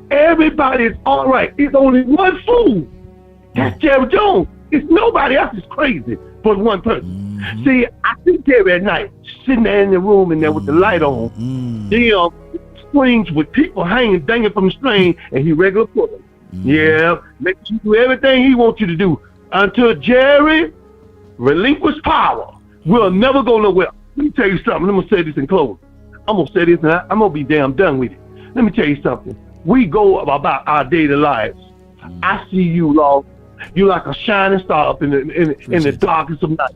everybody's all right. It's only one fool. That's Jerry Jones. It's nobody else is crazy but one person. See, I see Jerry at night sitting there in the room and there with the light on. Them strings with people dangling from the string, and he regular put them. Yeah, make you do everything he wants you to do until Jerry relinquish power. We'll never go nowhere. Let me tell you something. I'm gonna say this in closing. I'm gonna say this, and I'm gonna be damn done with it. Let me tell you something. We go about our daily lives. I see you, Law. You like a shining star up in the darkest of night.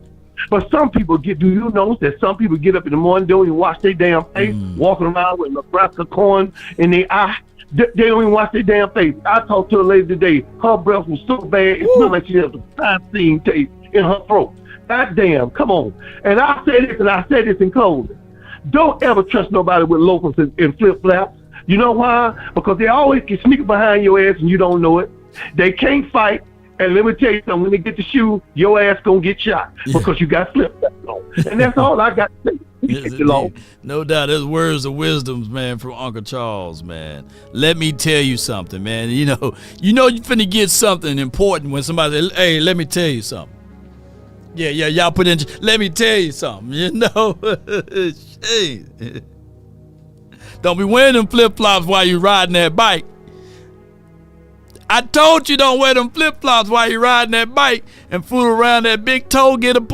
But some people do you know that some people get up in the morning, don't even wash their damn face, walking around with Nebraska corn in their eye. They don't even wash their damn face. I talked to a lady today. Her breath was so bad, it smelled like she had a crime tape in her throat. God damn, come on. And I said this in closing. Don't ever trust nobody with loafers and flip-flops. You know why? Because they always can sneak behind your ass and you don't know it. They can't fight. And let me tell you something, when they get the shoe, your ass gonna get shot because you got flip-flops on. And that's all I got to say. No doubt, there's words of wisdom, man, from Uncle Charles, man. Let me tell you something, man. You know you finna get something important when somebody says, hey, let me tell you something. Yeah, y'all put in, let me tell you something, you know. Hey. Don't be wearing them flip-flops while you're riding that bike. I told you don't wear them flip-flops while you're riding that bike and fool around that big toe, get it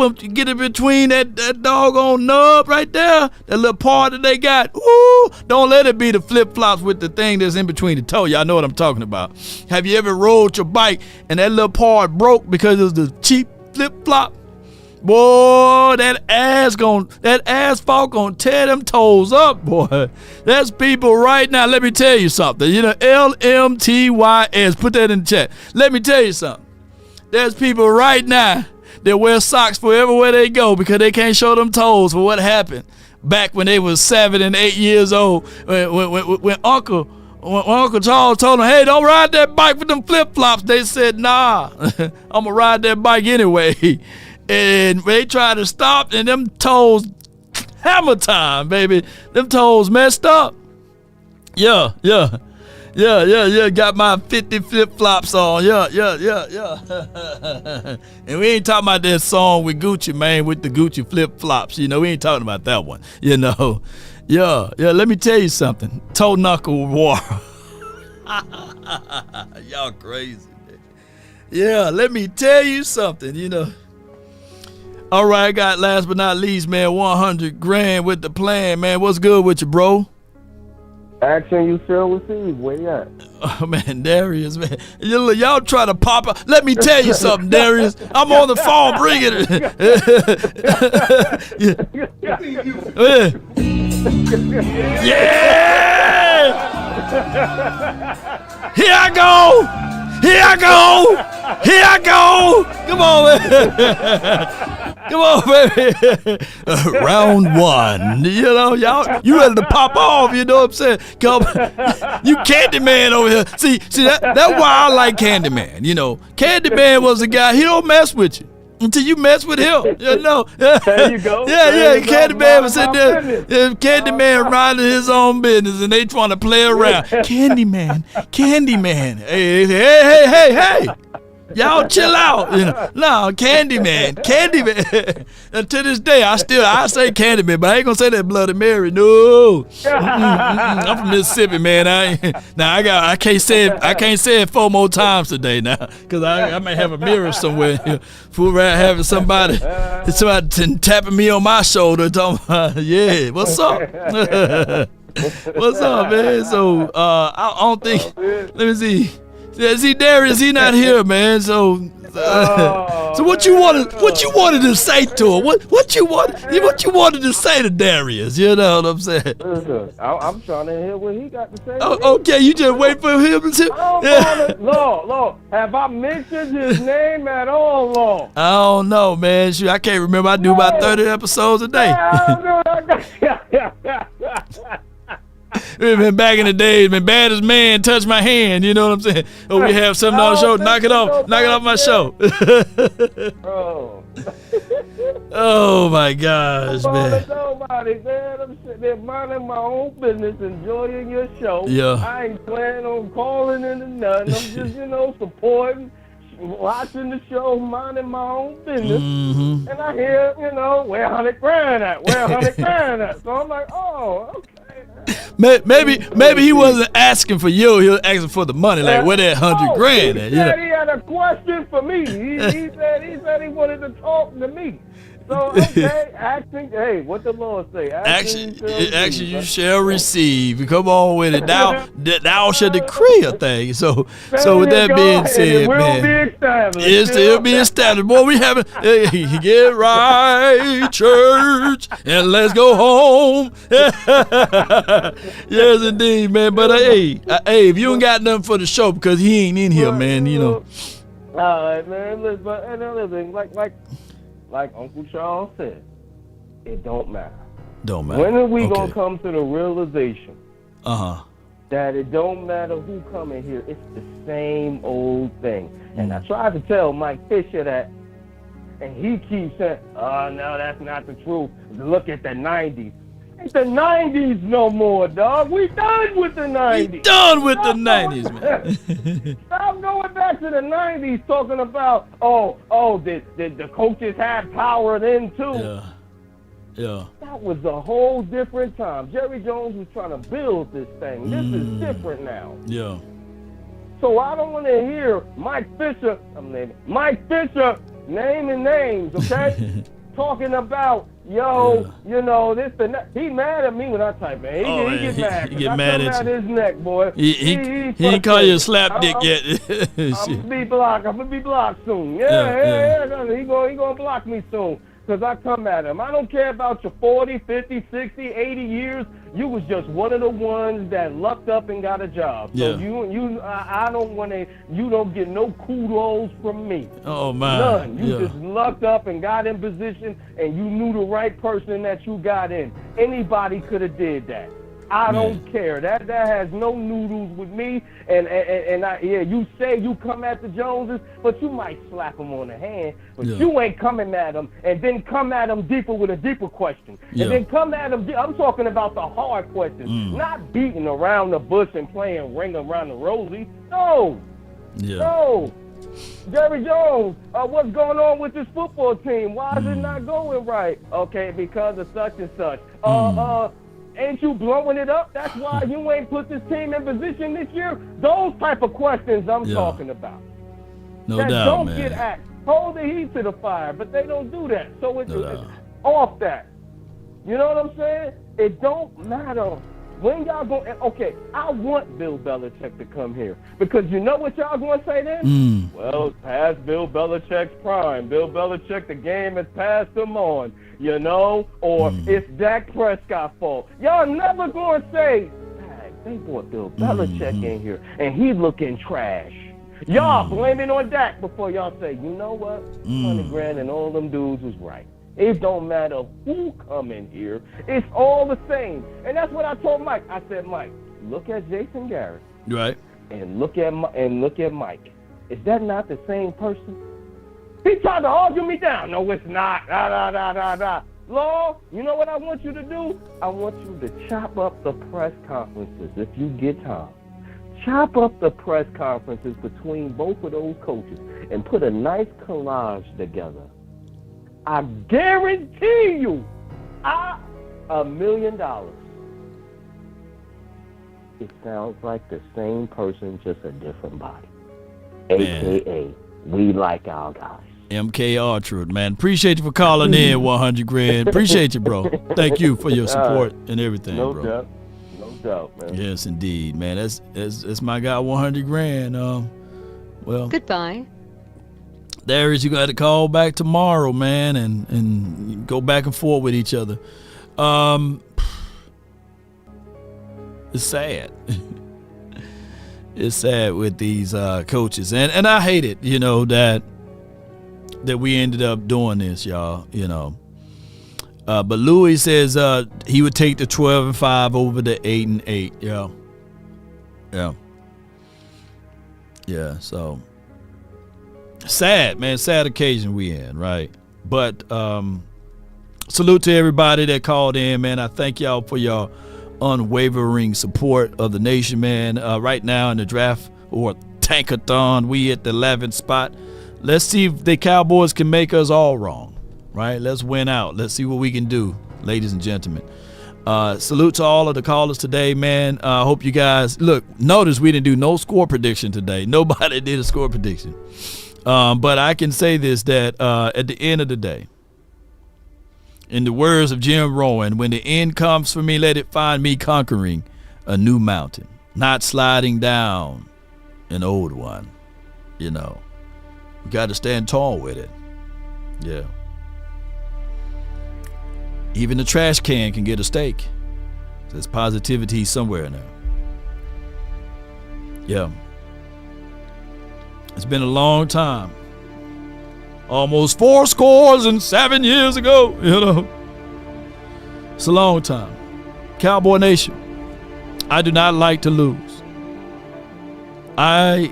between that doggone nub right there, that little part that they got. Ooh, don't let it be the flip-flops with the thing that's in between the toe. Y'all know what I'm talking about. Have you ever rode your bike and that little part broke because of the cheap flip-flop? Boy, that asphalt gonna tear them toes up, boy. There's people right now, let me tell you something. You know, LMTYS, put that in the chat. Let me tell you something. There's people right now that wear socks for everywhere they go because they can't show them toes for what happened back when they was 7 and 8 years old. When Uncle Charles told them, hey, don't ride that bike with them flip-flops. They said, nah, I'm gonna ride that bike anyway. And they tried to stop, and them toes, hammer time, baby. Them toes messed up. Yeah. Got my 50 flip-flops on. Yeah. And we ain't talking about that song with Gucci, man, with the Gucci flip-flops. You know, we ain't talking about that one. You know. Yeah. Let me tell you something. Toe knuckle war. Y'all crazy. Yeah, let me tell you something, you know. All right, I got last but not least, man, 100 grand with the plan, man. What's good with you, bro? Action you still receive. Where you at? Oh, man, Darius, man. Y'all try to pop up. Let me tell you something, Darius. I'm on the phone. Bring it. Yeah! Here I go. Come on, man. Come on, baby. Round one. You know, you ready to pop off, you know what I'm saying? Come, you Candyman over here. See, that's why I like Candyman. You know, Candyman was a guy, he don't mess with you until you mess with him. You know? There you go. Yeah. Candyman was sitting there. Candyman minding his own business, and they trying to play around. Candyman. Hey. Y'all chill out. You know? No, Candyman. And to this day, I say Candyman, but I ain't gonna say that Bloody Mary. No. I'm from Mississippi, man. I can't say it 4 more times today now, because I may have a mirror somewhere. Fool around having somebody tapping me on my shoulder, talking about, yeah, what's up? What's up, man? So I don't think. Let me see. See, Darius, he not here, man. So what you wanted to say to him? What you wanted to say to Darius? You know what I'm saying? Listen, I'm trying to hear what he got to say. Oh, okay, you just wait for him to. Lord, have I mentioned his name at all, Lord? I don't know, man. Shoot, I can't remember. I do about 30 episodes a day. Been back in the days, man, baddest man touch my hand, you know what I'm saying? Or we have something on the show, knock it off my show. Oh my gosh, man. Nobody, man. I'm sitting there minding my own business, enjoying your show. Yeah. I ain't planning on calling into nothing. I'm just, supporting, watching the show, minding my own business. Mm-hmm. And I hear, where 100 grand at? Where 100 grand at? So I'm like, oh, okay. Maybe he wasn't asking for you. He was asking for the money. Like, where that 100 grand at? He said he had a question for me. He said he wanted to talk to me. So, okay, action. Hey, what the Lord say? Action you shall receive. Come on with it. Thou shall decree a thing. So with that being said, man, it still be established. Boy, we haven't. Hey, get right, church, and let's go home. Yes, indeed, man. But hey, if you ain't got nothing for the show because he ain't in here, man, All right, man. Listen, like Uncle Charles said, it don't matter. Don't matter. When are we gonna come to the realization that it don't matter who come in here? It's the same old thing. And I tried to tell Mike Fisher that, and he keeps saying, "Oh no, that's not the truth. Look at the '90s." It's the '90s no more, dog. We done with the '90s. We done with the '90s, man. Stop going back to the '90s talking about the coaches had power then too. Yeah. That was a whole different time. Jerry Jones was trying to build this thing. This is different now. Yeah. So I don't want to hear Mike Fisher naming names, okay? Talking about, this and that. He mad at me when I type, man. He get mad. He get mad at you. His neck, boy. He ain't call you a slap dick yet. I'm gonna be blocked soon. Yeah. He gonna block me soon. Because I come at him. I don't care about your 40, 50, 60, 80 years. You was just one of the ones that lucked up and got a job. So I don't want to, you don't get no kudos from me. Oh, man. None. You just lucked up and got in position and you knew the right person that you got in. Anybody could have did that. I don't care. That has no noodles with me. And you say you come at the Joneses, but you might slap them on the hand, but you ain't coming at them and then come at them deeper with a deeper question. And then come at them, I'm talking about the hard questions, not beating around the bush and playing ring around the rosy. No. No. Jerry Jones, what's going on with this football team? Why is it not going right? Okay, because of such and such. Ain't you blowing it up? That's why you ain't put this team in position this year. Those type of questions I'm talking about. No that doubt, don't man. get asked. Hold the heat to the fire, but they don't do that. So it's off that. You know what I'm saying? It don't matter. When y'all go, okay, I want Bill Belichick to come here. Because you know what y'all going to say then? Well, it's past Bill Belichick's prime. Bill Belichick, the game has passed him on, or it's Dak Prescott's fault. Y'all never going to say, they brought Bill Belichick in here, and he looking trash. Y'all blaming on Dak before y'all say, you know what? 100 grand and all them dudes was right. It don't matter who come in here. It's all the same. And that's what I told Mike. I said, Mike, look at Jason Garrett. Right. And look at Mike. Is that not the same person? He tried to argue me down. No, it's not. Law, you know what I want you to do? I want you to chop up the press conferences if you get time. chop up the press conferences between both of those coaches and put a nice collage together. I guarantee you, $1 million. It sounds like the same person, just a different body. AKA, we like our guys. MK Archer, man. Appreciate you for calling in, 100 grand. Appreciate you, bro. Thank you for your support and everything, no bro. Doubt. No doubt, man. Yes, indeed, man. That's my guy, 100 grand. Well, goodbye. Darius, you got to call back tomorrow, man, and go back and forth with each other. It's sad. It's sad with these coaches, and I hate it, you know, that we ended up doing this, y'all, you know. But Louis says he would take the 12-5 over the 8-8. Yeah. So sad, man. Sad occasion we in, right? But salute to everybody that called in, man. I thank y'all for your unwavering support of the nation, man. Right now in the draft or tankathon, we at the 11th spot. Let's see if the Cowboys can make us all wrong, right? Let's win out. Let's see what we can do, ladies and gentlemen. Salute to all of the callers today, man. I hope you guys, look, notice we didn't do no score prediction today. Nobody did a score prediction. But I can say this, that at the end of the day, in the words of Jim Rowan, when the end comes for me, let it find me conquering a new mountain, not sliding down an old one. You know, we got to stand tall with it. Yeah. Even the trash can get a steak. There's positivity somewhere in there. Yeah. It's been a long time. Almost 47 years ago, you know. It's a long time. Cowboy Nation, I do not like to lose. I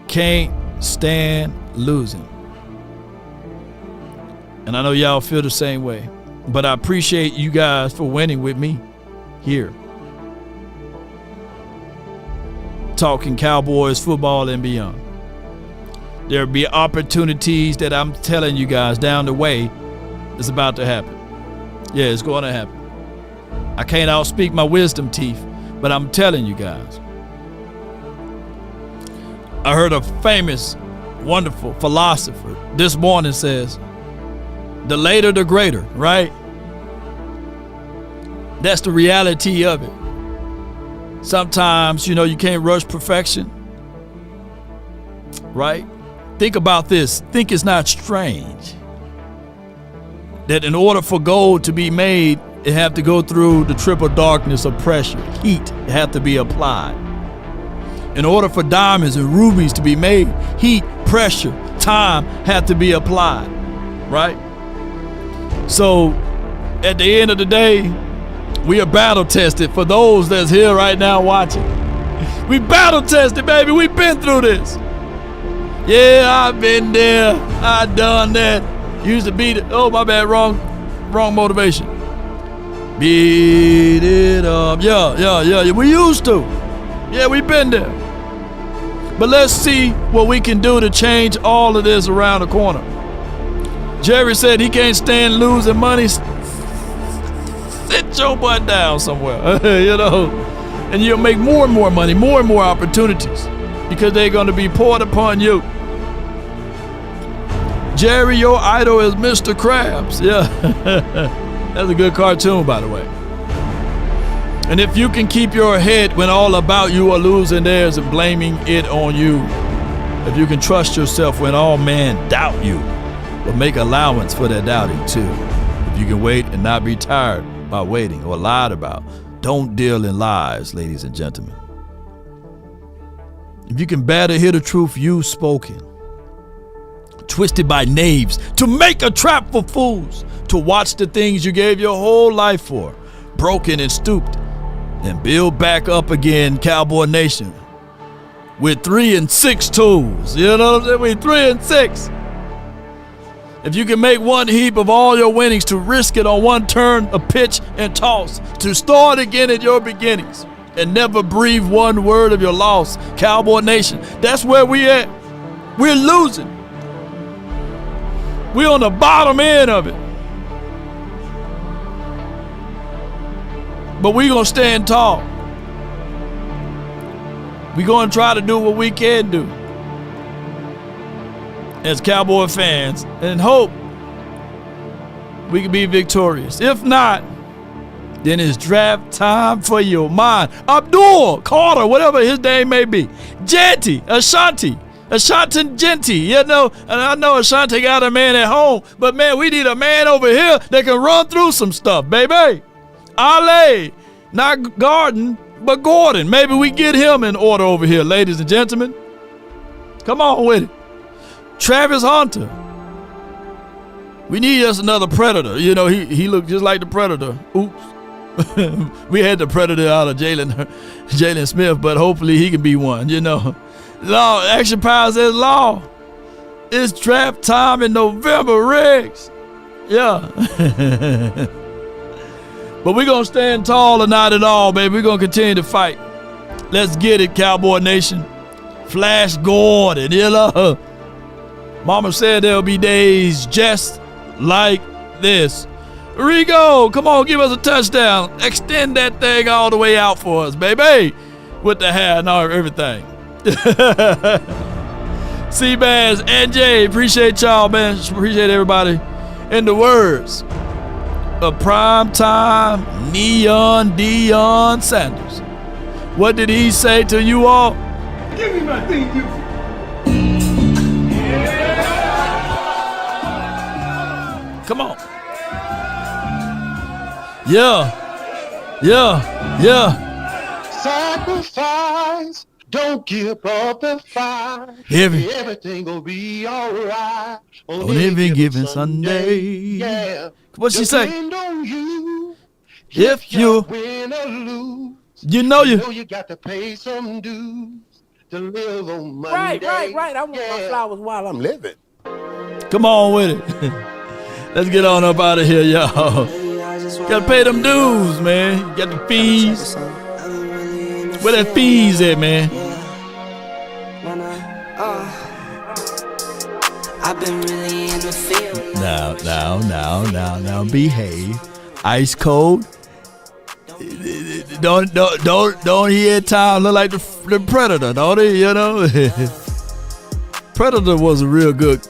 can't stand losing. And I know y'all feel the same way. But I appreciate you guys for winning with me here. Talking Cowboys, football, and beyond. There'll be opportunities that I'm telling you guys down the way is about to happen. Yeah, it's going to happen. I can't outspeak my wisdom teeth, but I'm telling you guys. I heard a famous, wonderful philosopher this morning says, the later the greater, right? That's the reality of it. Sometimes, you know, you can't rush perfection, right? Think about this. Think it's not strange that in order for gold to be made, it have to go through the triple darkness of pressure. Heat have to be applied. In order for diamonds and rubies to be made, heat, pressure, time have to be applied, right? So at the end of the day, we are battle tested for those that's here right now watching. We battle tested, baby. We've been through this. Yeah, I've been there. I done that. Used to beat it. Oh, my bad. Wrong motivation. Beat it up. Yeah. We used to. Yeah, we've been there. But let's see what we can do to change all of this around the corner. Jerry said he can't stand losing money. Sit your butt down somewhere, you know. And you'll make more and more money, more and more opportunities because they're going to be poured upon you. Jerry, your idol is Mr. Krabs. Yeah. That's a good cartoon, by the way. And if you can keep your head when all about you are losing theirs and blaming it on you, if you can trust yourself when all men doubt you, but make allowance for their doubting too. If you can wait and not be tired by waiting or lied about, don't deal in lies, ladies and gentlemen. If you can bear to hear the truth you've spoken, twisted by knaves to make a trap for fools, to watch the things you gave your whole life for, broken and stooped, and build back up again, Cowboy Nation, with 3 and 6 tools. You know what I'm saying? With 3 and 6. If you can make one heap of all your winnings to risk it on one turn, a pitch, and toss, to start again at your beginnings, and never breathe one word of your loss. Cowboy Nation, that's where we at. We're losing. We're on the bottom end of it. But we're going to stand tall. We're going to try to do what we can do as Cowboy fans and hope we can be victorious. If not, then it's draft time for your mind. Abdul, Carter, whatever his name may be. Ashanti Genty, you know, and I know Ashanti got a man at home, but man, we need a man over here that can run through some stuff, baby. Ale, not Garden, but Gordon. Maybe we get him in order over here, ladies and gentlemen. Come on with it. Travis Hunter. We need us another Predator. You know, he looked just like the Predator. Oops. We had the Predator out of Jalen Smith, but hopefully he can be one, you know. Law, Action Power says, Law, it's draft time in November, Riggs. Yeah. But we're going to stand tall or not at all, baby. We're going to continue to fight. Let's get it, Cowboy Nation. Flash Gordon, you know. Mama said there'll be days just like this. Rigo, come on, give us a touchdown. Extend that thing all the way out for us, baby. With the hair and everything. Seabass and Jay, appreciate y'all, man. Appreciate everybody. In the words of primetime Neon Deion Sanders, what did he say to you all? Give me my thing, you. Come on. Yeah. Sacrifice. Don't give up the fight. Everything will be alright. On every given Sunday. Yeah. What's she say? On you. If you win or lose, you know you got to pay some dues to live on Monday. Right. I want my flowers while I'm living. Come on with it. Let's get on up out of here, y'all. Gotta pay them dues, man. You got the fees. Where that fees at, man? I've been really in the field. Now, behave. Ice cold. Don't hear time look like the Predator, don't he? You know, Predator was a real good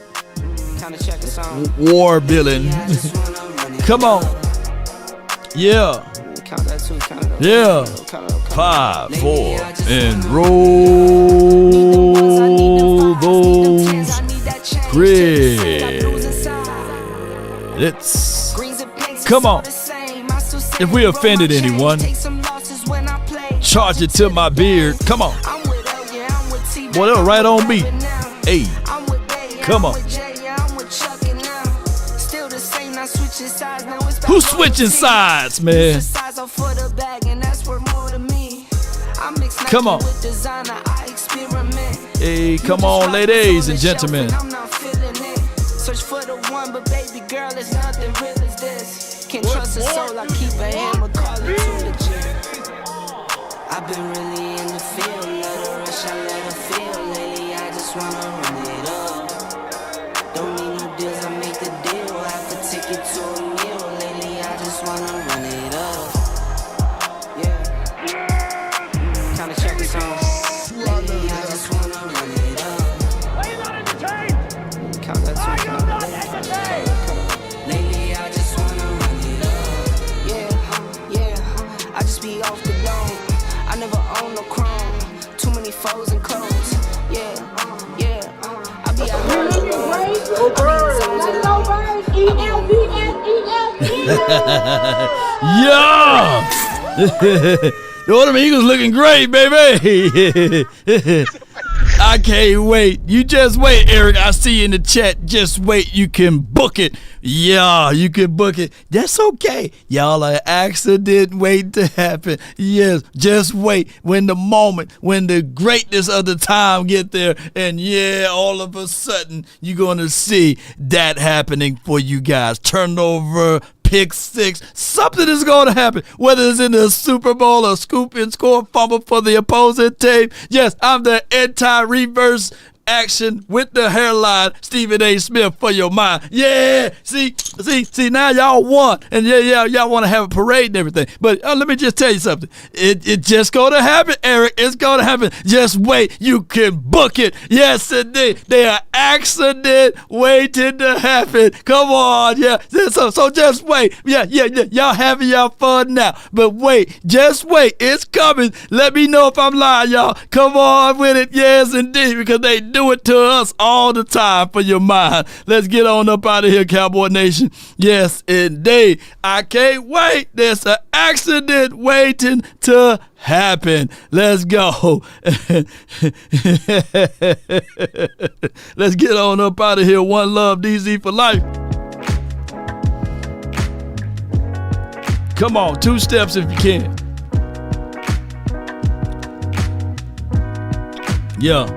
war villain. Come on, yeah. 5, 4, and roll those credits. Come on. If we offended anyone, charge it to my beard. Come on. Boy, that was right on beat. Hey, come on. Who's switching sides, man? Come on. Hey, come on, ladies and gentlemen. Search for the one, but baby girl, it's nothing real as this. Can't trust a soul, I keep a hammer, call it too legit. I've been really in the field, let her rush, I let her feel. Lately, I just wanna run it up. Don't need no deals, I make the deal. Half a ticket to a meal. Lately, I just wanna run it up. Yeah. Kinda check this on. Lately, I just wanna run it up. Count that two, count that. Lately, I just wanna run it up. Yeah. I just be off the loan. I never own no chrome. Too many foes and clones. Yeah. I be out here alone. Yeah. The Autumn Eagles looking great, baby. I can't wait. You just wait, Eric. I see you in the chat. Just wait. You can book it. Yeah, you can book it. That's okay. Y'all are accident waiting to happen. Yes, just wait. When the moment, when the greatness of the time get there, and yeah, all of a sudden, you're going to see that happening for you guys. Turnover, pick six. Something is going to happen, whether it's in the Super Bowl or scoop and score fumble for the opposing team. Yes, I'm the anti-reverse action with the hairline, Stephen A. Smith, for your mind. Yeah, see, now y'all won, and y'all want to have a parade and everything. But let me just tell you something. It just gonna happen, Eric. It's gonna happen. Just wait. You can book it. Yes, indeed. They are accident waiting to happen. Come on, yeah. So just wait. Yeah. Y'all having y'all fun now, but wait. Just wait. It's coming. Let me know if I'm lying, y'all. Come on with it. Yes, indeed, because they do it to us all the time for your mind. Let's get on up out of here, Cowboy Nation. Yes, indeed. I can't wait. There's an accident waiting to happen. Let's go. Let's get on up out of here. One love, DZ for life. Come on, 2 steps if you can. Yeah.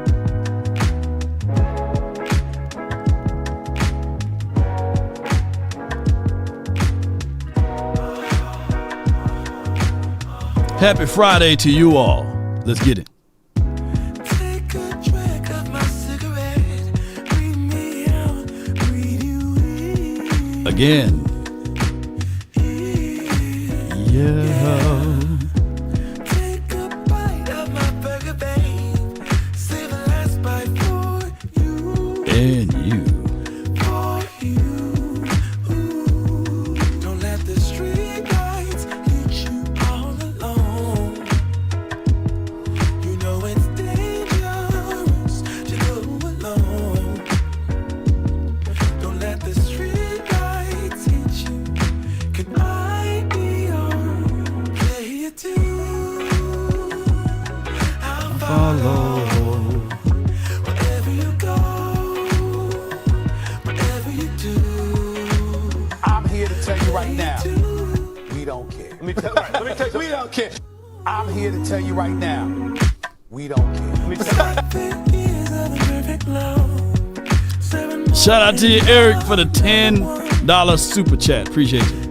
Happy Friday to you all. Let's get it. Take a drag of my cigarette. Breathe me out, breathe you in. Again. Yeah. Take a bite of my burger, babe. Save the last bite for you. And you. For you. Ooh. Don't let the street lights lead you all alone. You know it's dangerous to go alone. Don't let the street lights hit you. Can I be your player too? I'll follow wherever you go, whatever you do. I'm here to tell you right now, we don't care. Let me tell you, we don't care. I'm here to tell you right now, we don't care. Let me tell you. Shout out to you, Eric, for the $10 super chat. Appreciate you.